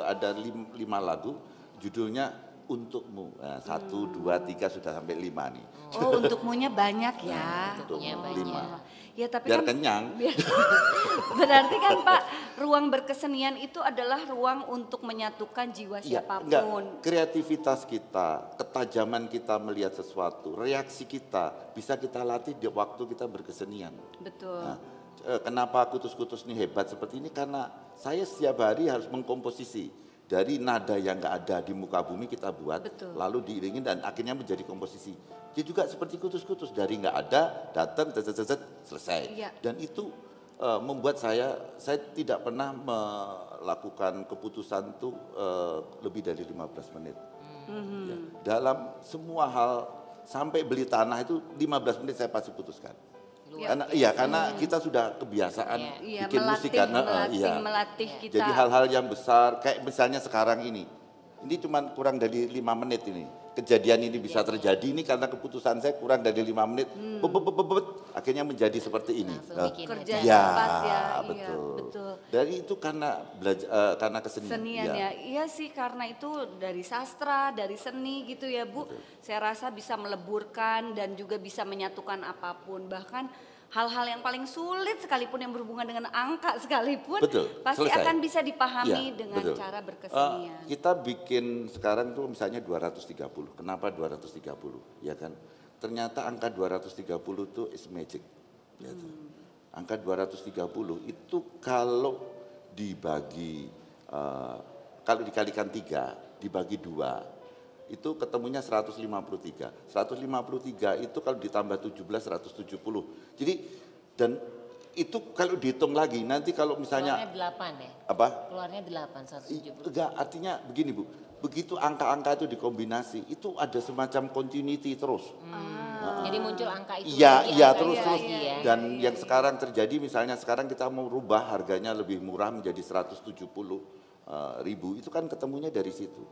ada 5 lagu, judulnya Untukmu. Nah, 1, 2, 3 sudah sampai 5 nih. Oh, untukmunya banyak ya. Untuknya Untukmu, banyak. 5. Ya tapi Biar kan kenyang. berarti kan Pak, ruang berkesenian itu adalah ruang untuk menyatukan jiwa Ya, siapapun. kreativitas kita, ketajaman kita melihat sesuatu, reaksi kita bisa kita latih di waktu kita berkesenian. Betul. Nah, kenapa Kutus-Kutus ini hebat seperti ini? Karena saya setiap hari harus mengkomposisi dari nada yang nggak ada di muka bumi kita buat, lalu diiringin dan akhirnya menjadi komposisi. Dia juga seperti Kutus-Kutus dari nggak ada datang selesai. Iya. Dan itu membuat saya tidak pernah melakukan keputusan tuh lebih dari 15 menit. Ya, dalam semua hal sampai beli tanah itu 15 menit saya pasti putuskan. Karena kita sudah kebiasaan bikin musik kan. Melatih kita. Jadi hal-hal yang besar kayak misalnya sekarang ini cuma kurang dari 5 menit ini. Kejadian ini bisa terjadi ini karena keputusan saya kurang dari 5 menit. Akhirnya menjadi seperti ini. Kerja cepat ya. Betul. Dari itu karena karena kesenian. Iya sih karena itu dari sastra, dari seni gitu ya Bu. Saya rasa bisa meleburkan dan juga bisa menyatukan apapun. Bahkan hal-hal yang paling sulit sekalipun yang berhubungan dengan angka sekalipun pasti akan bisa dipahami dengan cara berkesenian. Kita bikin sekarang tuh misalnya 230. Kenapa 230? Ya kan? Ternyata angka 230 itu is magic. Ya, angka 230 itu kalau dibagi kalau dikalikan 3 dibagi 2 itu ketemunya 153. 153 itu kalau ditambah 17 170. Jadi dan itu kalau dihitung lagi nanti kalau misalnya keluarnya 8 ya? Apa? Keluarnya 8 170. Enggak, artinya begini Bu. Begitu angka-angka itu dikombinasi, itu ada semacam continuity terus. Jadi muncul angka itu. Iya, terus. Ya. Dan yang sekarang terjadi misalnya sekarang kita mau rubah harganya lebih murah menjadi 170 ribu, itu kan ketemunya dari situ.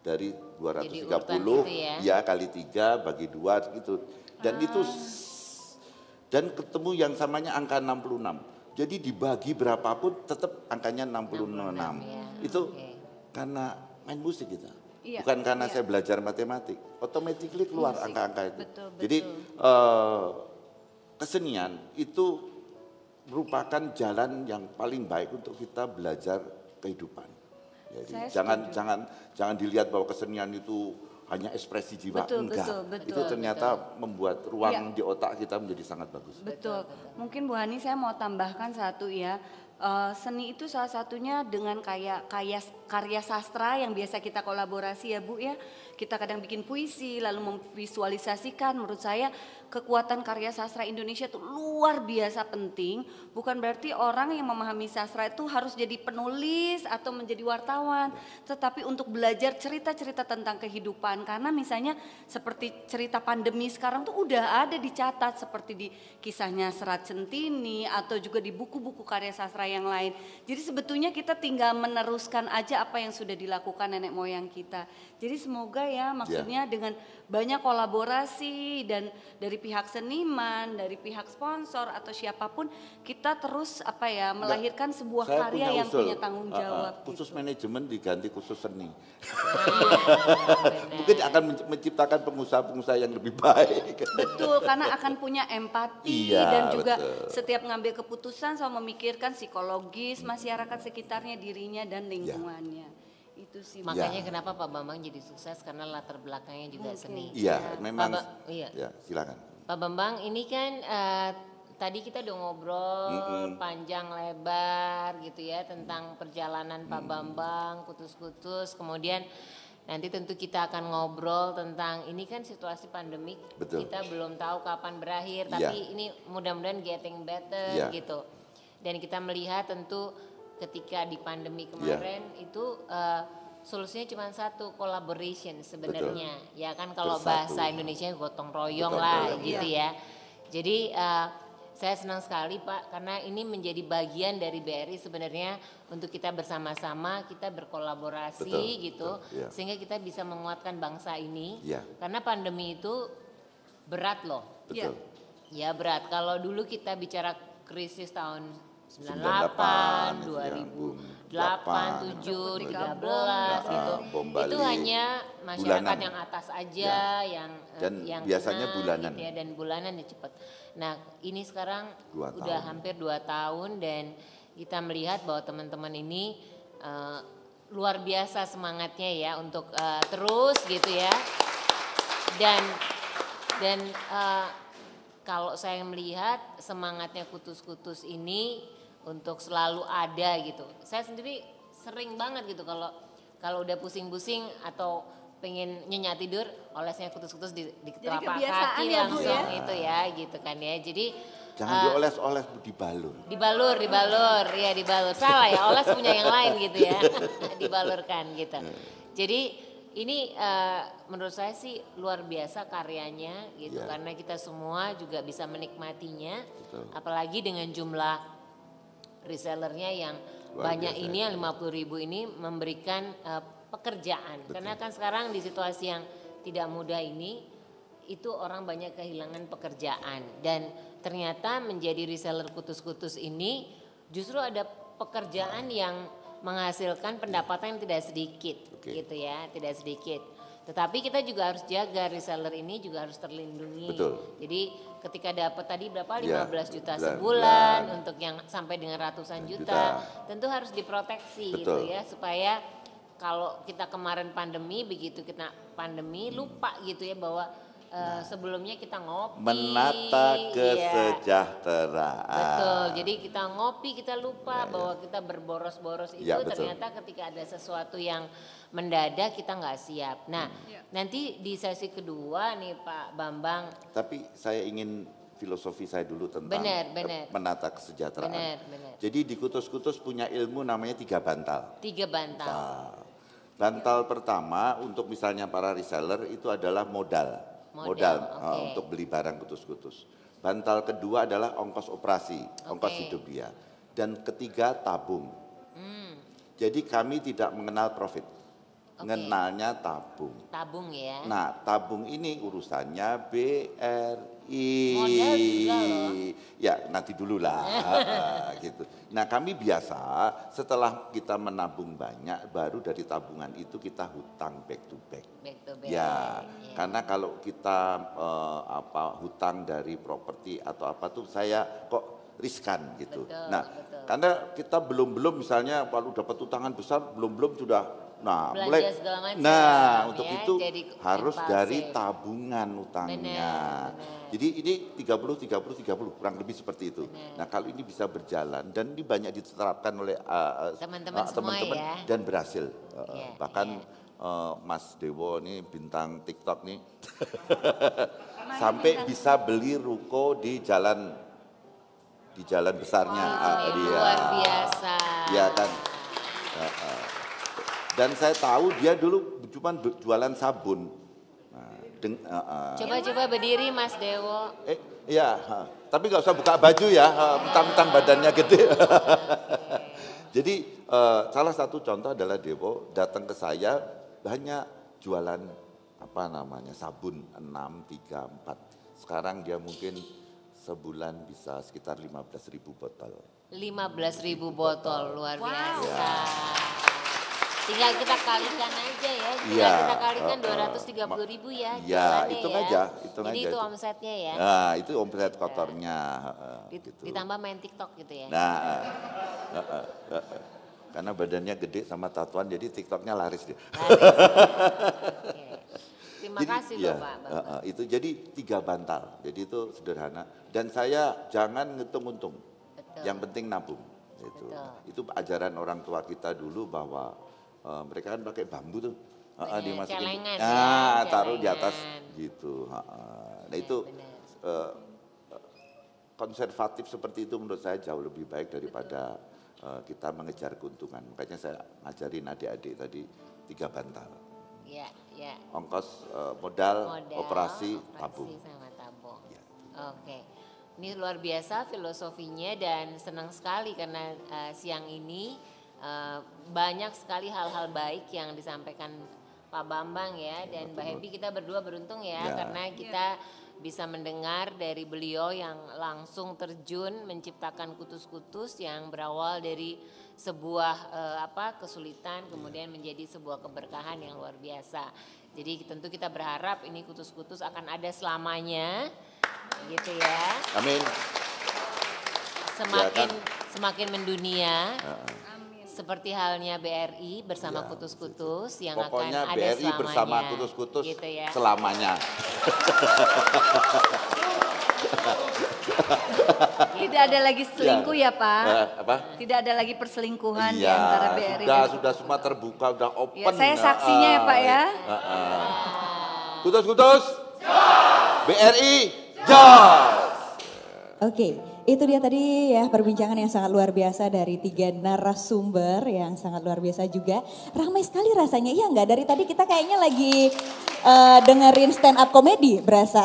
Dari 230 gitu ya kali 3 bagi 2 gitu. Dan itu dan ketemu yang samanya angka 66. Jadi dibagi berapapun tetap angkanya 66. Itu karena main musik kita. Bukan karena saya belajar matematik. Automatically keluar angka-angka itu. Jadi kesenian itu merupakan jalan yang paling baik untuk kita belajar kehidupan. Jadi jangan dilihat bahwa kesenian itu hanya ekspresi jiwa, enggak. Itu ternyata membuat ruang di otak kita menjadi sangat bagus. Betul. Mungkin Bu Hani saya mau tambahkan satu ya. Seni itu salah satunya dengan karya sastra yang biasa kita kolaborasi ya Bu ya. Kita kadang bikin puisi lalu memvisualisasikan. Menurut saya kekuatan karya sastra Indonesia itu luar biasa penting. Bukan berarti orang yang memahami sastra itu harus jadi penulis atau menjadi wartawan. Tetapi untuk belajar cerita-cerita tentang kehidupan. Karena misalnya seperti cerita pandemi sekarang tuh udah ada dicatat seperti di kisahnya Serat Centini atau juga di buku-buku karya sastra yang lain. Jadi sebetulnya kita tinggal meneruskan aja apa yang sudah dilakukan nenek moyang kita. Jadi semoga ya maksudnya dengan banyak kolaborasi dan dari pihak seniman, dari pihak sponsor atau siapapun kita terus melahirkan sebuah karya yang punya tanggung jawab. Khusus gitu. manajemen diganti khusus seni. Benar. Mungkin akan menciptakan pengusaha-pengusaha yang lebih baik. Betul, karena akan punya empati Iya, dan juga betul. setiap ngambil keputusan selalu memikirkan psikologis masyarakat sekitarnya, dirinya dan lingkungannya. Itu sih. Makanya kenapa Pak Bambang jadi sukses karena latar belakangnya juga seni. Iya, memang. Iya. Ya, silakan. Pak Bambang ini kan tadi kita udah ngobrol panjang lebar gitu ya tentang perjalanan Pak Bambang, kutus-kutus, kemudian nanti tentu kita akan ngobrol tentang ini kan situasi pandemik. Betul. Kita belum tahu kapan berakhir, tapi ini mudah-mudahan getting better gitu. Dan kita melihat tentu ketika di pandemi kemarin itu solusinya cuma satu, collaboration sebenarnya. Ya kan kalau bahasa Indonesia gotong royong lah gitu ya. Jadi saya senang sekali Pak karena ini menjadi bagian dari BRI sebenarnya untuk kita bersama-sama kita berkolaborasi gitu sehingga kita bisa menguatkan bangsa ini. Karena pandemi itu berat loh. Betul. Ya berat. Kalau dulu kita bicara krisis tahun 98, 2008, 7, 13 gitu. Itu hanya masyarakat yang atas aja yang biasanya kena, bulanan. gitu ya, dan bulanan ya cepat. Nah, ini sekarang udah hampir 2 tahun dan kita melihat bahwa teman-teman ini luar biasa semangatnya ya untuk terus gitu ya. Dan kalau saya melihat semangatnya kutus-kutus ini untuk selalu ada gitu. Saya sendiri sering banget gitu kalau udah pusing-pusing atau pengen nyenyak tidur, olesnya kutus-kutus di telapak kaki ya, Bu, langsung ya? itu ya gitu kan ya. Jadi Jangan dioles-oles, dibalur. dibalur, ya dibalur. Salah ya, oles punya yang lain gitu ya. Dibalurkan gitu. Jadi ini menurut saya sih luar biasa karyanya gitu karena kita semua juga bisa menikmatinya. Apalagi dengan jumlah resellernya yang luar banyak biasa, ini yang 50.000 ini memberikan pekerjaan. Karena kan sekarang di situasi yang tidak mudah ini itu orang banyak kehilangan pekerjaan dan ternyata menjadi reseller kutus-kutus ini justru ada pekerjaan yang menghasilkan pendapatan yang tidak sedikit gitu ya, tidak sedikit. Tetapi kita juga harus jaga reseller ini juga harus terlindungi. Betul. Jadi ketika dapat tadi berapa 15 juta sebulan untuk yang sampai dengan ratusan juta, tentu harus diproteksi gitu ya supaya kalau kita kemarin pandemi begitu kita pandemi lupa gitu ya bahwa sebelumnya kita ngopi, menata kesejahteraan. Betul. Jadi kita ngopi, kita lupa bahwa kita berboros-boros itu ternyata ketika ada sesuatu yang mendadak kita nggak siap. Nah, nanti di sesi kedua nih Pak Bambang. Tapi saya ingin filosofi saya dulu tentang menata kesejahteraan. Benar. Jadi di kutus-kutus punya ilmu namanya 3 bantal. 3 bantal. Bantal pertama untuk misalnya para reseller itu adalah modal untuk beli barang kutus-kutus. Bantal kedua adalah ongkos operasi, ongkos hidup dia. Dan ketiga tabung. Jadi kami tidak mengenal profit, mengenalnya tabung. Tabung ya. Nah tabung ini urusannya BRI. Modal juga loh. Ya nanti dulu lah. Gitu. Nah kami biasa setelah kita menabung banyak, baru dari tabungan itu kita hutang back to back. Ya, karena kalau kita hutang dari properti atau apa tuh saya kok riskan gitu. Karena kita belum misalnya kalau dapat utangan besar belum sudah Nah, belanja segala macam. untuk ya, itu jadi harus impulsif. dari tabungan utangnya. Benar. Jadi ini 30 kurang lebih seperti itu. Nah, kalau ini bisa berjalan dan ini banyak diterapkan oleh Teman-teman semua teman-teman ya. dan berhasil. Iya, Bahkan iya. Mas Dewo ini bintang TikTok nih sampai bisa beli ruko di jalan besarnya. Luar biasa. Iya kan. Dan saya tahu dia dulu cuma jualan sabun. Coba-coba berdiri Mas Dewo. Iya, tapi nggak usah buka baju ya, mentang-mentang badannya gede. Jadi salah satu contoh adalah Dewo datang ke saya hanya jualan sabun 6, 3, 4. Sekarang dia mungkin sebulan bisa sekitar 15.000 botol. 15.000 botol, luar biasa. Tinggal kita kalikan aja ya, tinggal kita kalikan 230.000 ya. Iya, hitung aja. Jadi itu omsetnya ya. Nah, itu omset kotornya. Gitu. Ditambah main TikTok gitu ya. Nah, karena badannya gede sama tatoan, jadi TikToknya laris dia. Terima kasih loh Pak. Itu jadi 3 bantal, jadi itu sederhana. Dan saya jangan ngitung untung, yang penting nabung. Itu ajaran orang tua kita dulu bahwa mereka kan pakai bambu tuh, dimasukin, taruh di atas gitu. Nah itu konservatif seperti itu menurut saya jauh lebih baik daripada kita mengejar keuntungan. Makanya saya ngajarin adik-adik tadi 3 bantal. Iya. Ongkos modal, operasi, tabung. Sama tabung. Ya. Oke. Ini luar biasa filosofinya dan senang sekali karena siang ini banyak sekali hal-hal baik yang disampaikan Pak Bambang ya dan Mbak Happy, kita berdua beruntung ya karena kita bisa mendengar dari beliau yang langsung terjun menciptakan kutus-kutus yang berawal dari sebuah kesulitan kemudian menjadi sebuah keberkahan yang luar biasa. Jadi tentu kita berharap ini kutus-kutus akan ada selamanya gitu ya. Amin. Semakin mendunia. Seperti halnya BRI bersama kutus-kutus yang pokoknya akan ada BRI selamanya. bersama kutus-kutus gitu ya. Selamanya. Tidak ada lagi selingkuh ya Pak? Tidak ada lagi perselingkuhan di antara BRI. Sudah semua terbuka, sudah open. Ya, saya saksinya ya Pak ya. Kutus-kutus, BRI, jos. Oke, itu dia tadi ya perbincangan yang sangat luar biasa dari 3 narasumber yang sangat luar biasa juga. Ramai sekali rasanya, iya enggak? Dari tadi kita kayaknya lagi dengerin stand up komedi berasa.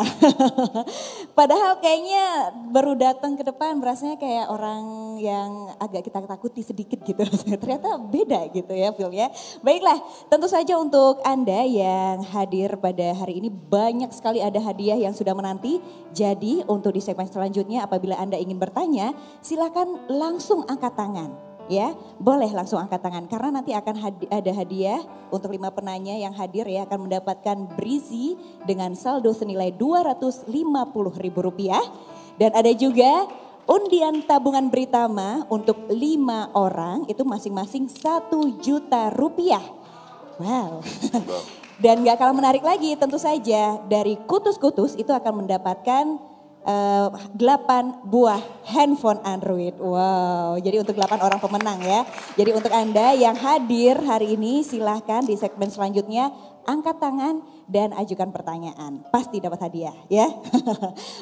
Padahal kayaknya baru datang ke depan berasanya kayak orang yang agak kita takuti sedikit gitu. Ternyata beda gitu ya feel-nya. Baiklah, tentu saja untuk Anda yang hadir pada hari ini banyak sekali ada hadiah yang sudah menanti. Jadi untuk di segmen selanjutnya apabila Anda ingin bertanya silakan langsung angkat tangan. Ya, boleh langsung angkat tangan karena nanti akan ada hadiah untuk 5 penanya yang hadir ya akan mendapatkan Brizi dengan saldo senilai Rp250.000 dan ada juga undian tabungan Britama untuk 5 orang itu masing-masing Rp1.000.000. Wow. Dan gak kalah menarik lagi tentu saja dari kutus-kutus itu akan mendapatkan 8 buah handphone Android. Wow, jadi untuk 8 orang pemenang ya. Jadi untuk Anda yang hadir hari ini silahkan di segmen selanjutnya angkat tangan dan ajukan pertanyaan. Pasti dapat hadiah ya.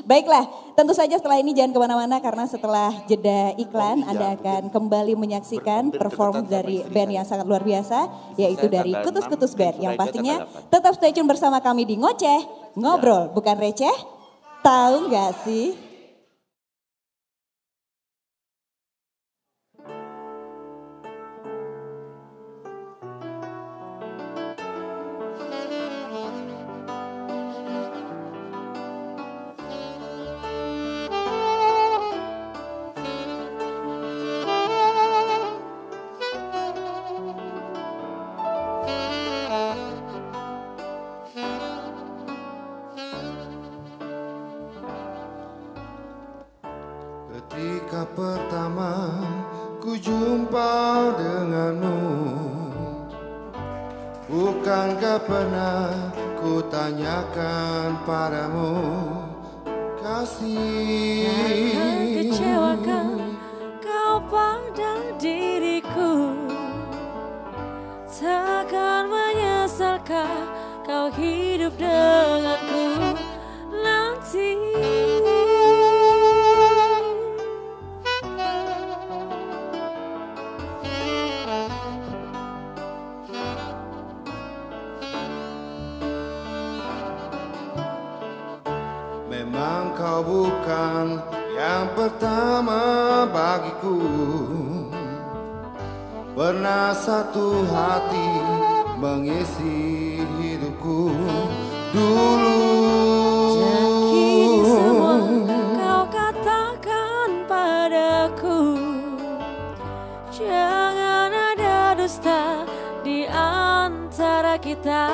Baiklah, tentu saja setelah ini jangan kemana-mana karena setelah jeda iklan Anda akan kembali menyaksikan perform dari band yang sangat luar biasa yaitu dari Kutus-Kutus Band yang pastinya tetap stay tune bersama kami di Ngoceh, Ngobrol Bukan Receh. Tahu nggak sih? Bukankah pernah ku tanyakan padamu, kasih? Takkan kecewakan kau pada diriku, takkan menyesalkan kau hidup denganku nanti. Memang kau bukan yang pertama bagiku, pernah satu hati mengisi hidupku dulu. Dan kini semua kau katakan padaku, jangan ada dusta di antara kita,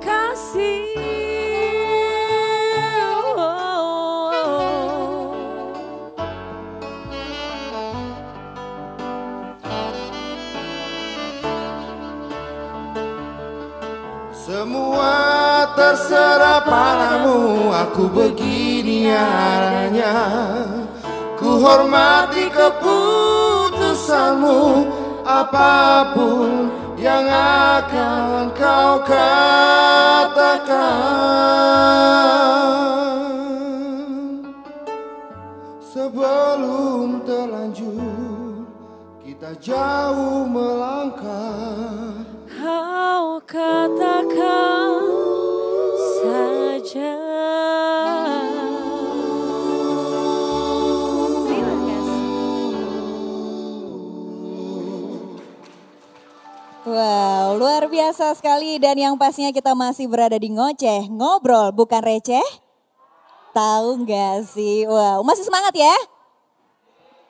kasih. Semua terserah padamu, aku begini adanya. Ku hormati keputusanmu, apapun yang akan kau katakan. Sebelum terlanjur kita jauh melangkah, Kau katakan saja. Terima kasih. Wow, luar biasa sekali dan yang pastinya kita masih berada di ngoceh, ngobrol bukan receh. Tahu nggak sih? Wow, masih semangat ya?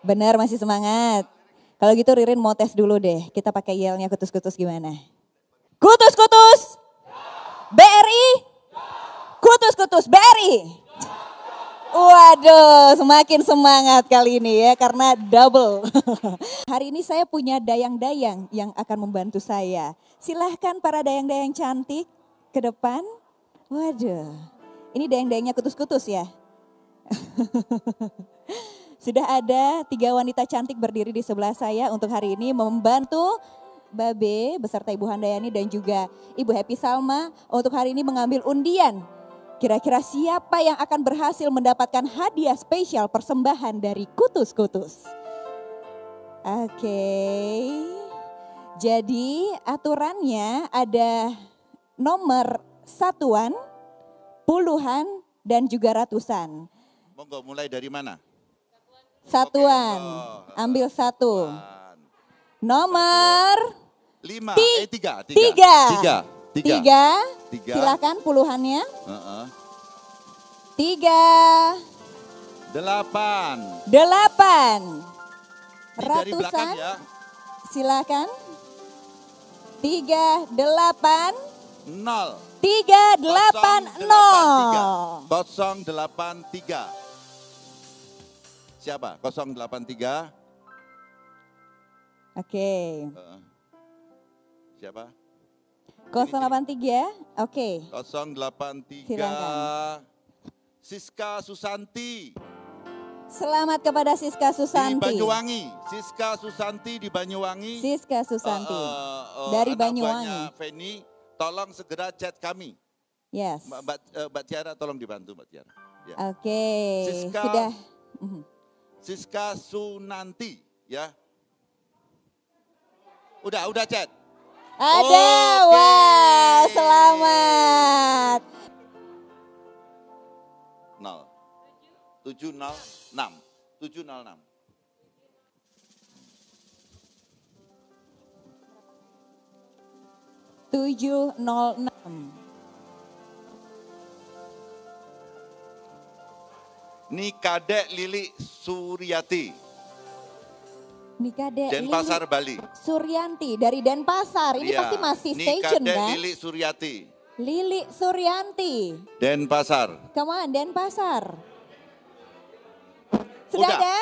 Benar masih semangat. Kalau gitu Ririn mau tes dulu deh, kita pakai yelnya kutus-kutus gimana? Kutus-kutus BRI, kutus-kutus BRI. Waduh, semakin semangat kali ini ya karena double. Hari ini saya punya dayang-dayang yang akan membantu saya. Silahkan para dayang-dayang cantik ke depan. Waduh, ini dayang-dayangnya kutus-kutus ya. Sudah ada 3 wanita cantik berdiri di sebelah saya untuk hari ini membantu Babe beserta Ibu Handayani dan juga Ibu Happy Salma untuk hari ini mengambil undian. Kira-kira siapa yang akan berhasil mendapatkan hadiah spesial persembahan dari kutus-kutus? Oke. Jadi aturannya ada nomor satuan, puluhan dan juga ratusan. Monggo mulai dari mana? Satuan, ambil satu. Nomor 5, 3. Tiga. Silakan puluhannya. 3. 8. 8. Dari belakang Ratusan. ya. Silakan. 3, 8. 0. 3, 8, 0. 083. Siapa? 083. Oke. Siapa? 083. Oke. 083. Silakan. Siska Susanti. Selamat kepada Siska Di Susanti. Banyuwangi. Siska Susanti di Banyuwangi. Siska Susanti. Dari Anak Banyuwangi. buahnya Feni, tolong segera chat kami. Yes. Mbak Tiara tolong dibantu Mbak Tiara. Ya. Oke. Siska. Sudah. Siska Sunanti ya. Udah chat. Ada, Oke. wow, selamat. 706. 706. Tujuh nol enam. Nikadek Lili Suryati. Nikadek Denpasar, Bali. Suryanti dari Denpasar. Ini Iya, pasti masih station Nikadek kan? Lili Suryati. Lili Suryanti. Denpasar. Come on, Denpasar. Sudah Udah. ada?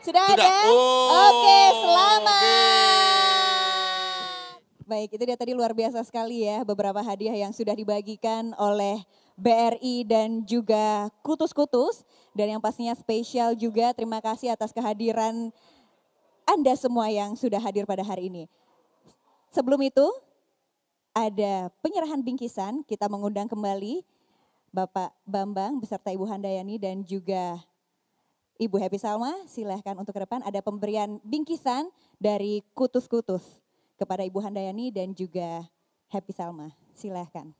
Sudah Sudah. ada? Oh, Oke, selamat. Baik, itu dia tadi luar biasa sekali ya beberapa hadiah yang sudah dibagikan oleh BRI dan juga Kutus-Kutus. Dan yang pastinya spesial juga terima kasih atas kehadiran Anda semua yang sudah hadir pada hari ini. Sebelum itu ada penyerahan bingkisan, kita mengundang kembali Bapak Bambang beserta Ibu Handayani dan juga Ibu Happy Salma. Silahkan untuk ke depan, ada pemberian bingkisan dari Kutus-Kutus kepada Ibu Handayani dan juga Happy Salma. Silahkan.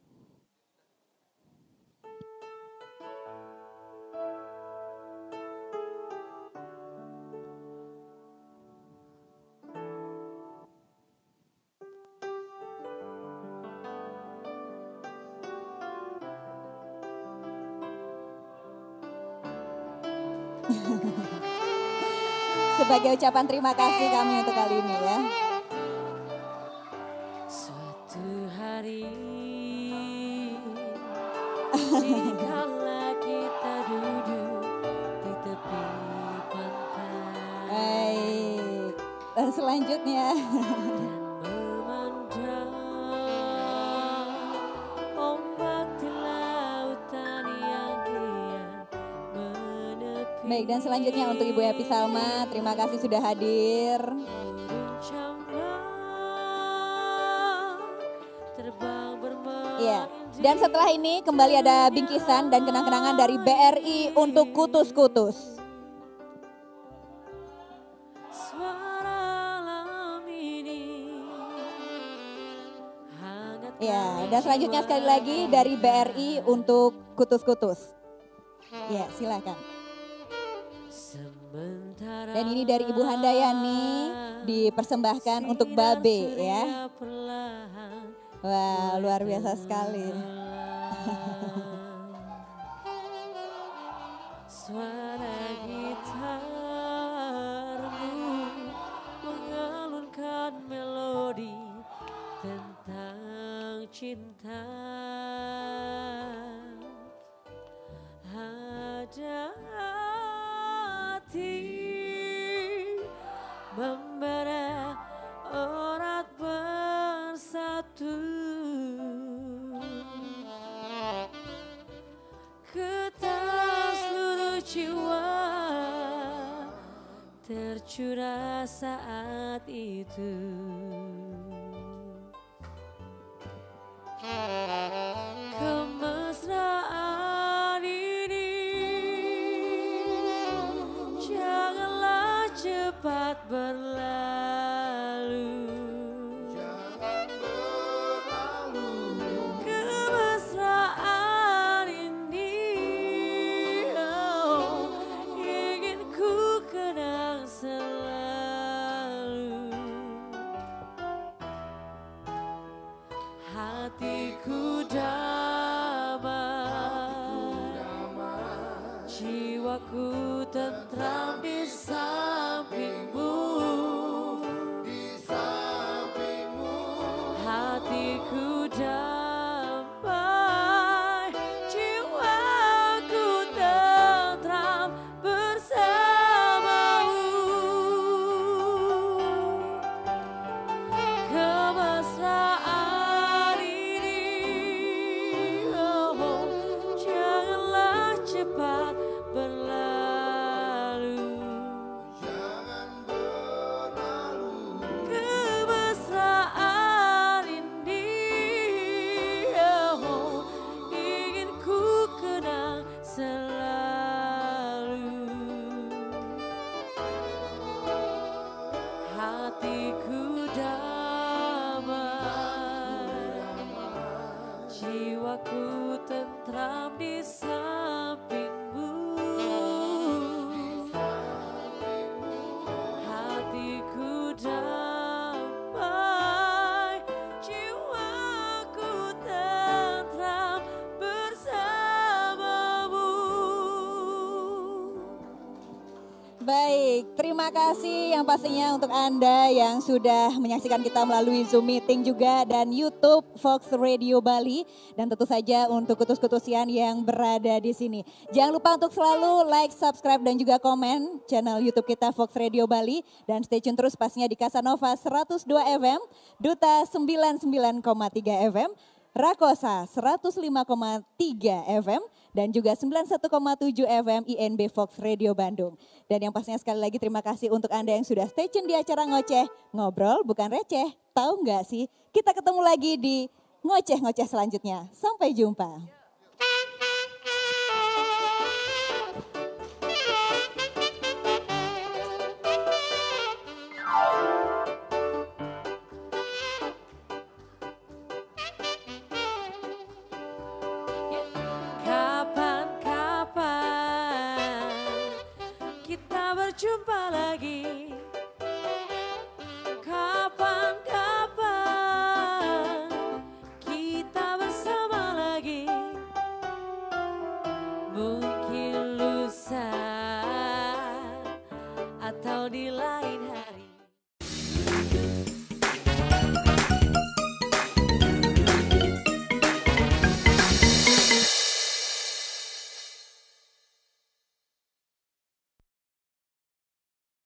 Sebagai ucapan terima kasih kami untuk kali ini ya. Suatu hari dikala kita duduk di tepi pantai. Baik, dan selanjutnya Memandang ombak di lautan yang kian menepi. baik, dan selanjutnya untuk Ibu Happy Salma, terima kasih sudah hadir. Iya. Dan setelah ini kembali ada bingkisan dan kenang-kenangan dari BRI untuk Kutus-Kutus. Ya, dan selanjutnya sekali lagi dari BRI untuk Kutus-Kutus. Ya, silakan. Dan ini dari Ibu Handayani dipersembahkan untuk Babe ya. Wah, luar biasa sekali. Suara gitarmu mengalunkan melodi tentang cinta. Ada hati membara erat bersatu. Getar seluruh jiwa tercurah saat itu. Kemesraan ini janganlah cepat berlalu. Kemesraan ini ingin ku kenang selalu. Hatiku damai, jiwaku tentram di sampingmu. Hatiku damai, jiwaku tentram bersamamu. Kemesraan ini janganlah cepat berlalu. Kemesraan ini ingin ku kenang selalu. Hatiku damai, jiwaku tentram di sampingmu. Hatiku damai, jiwaku tentram bersamamu. Baik. Baik, terima kasih yang pastinya untuk Anda yang sudah menyaksikan kita melalui Zoom meeting juga dan YouTube Fox Radio Bali. Dan tentu saja untuk kutus-kutusian yang berada di sini. Jangan lupa untuk selalu like, subscribe dan juga komen channel YouTube kita Fox Radio Bali. Dan stay tune terus pastinya di Casanova 102 FM, Duta 99,3 FM, Rakosa 105,3 FM, dan juga 91,7 FM INB Fox Radio Bandung. Dan yang pastinya sekali lagi terima kasih untuk Anda yang sudah stay tune di acara Ngoceh, Ngobrol Bukan Receh. Tahu nggak sih, kita ketemu lagi di Ngoceh-Ngoceh selanjutnya. Sampai jumpa. Berjumpa lagi, kapan-kapan kita bersama lagi.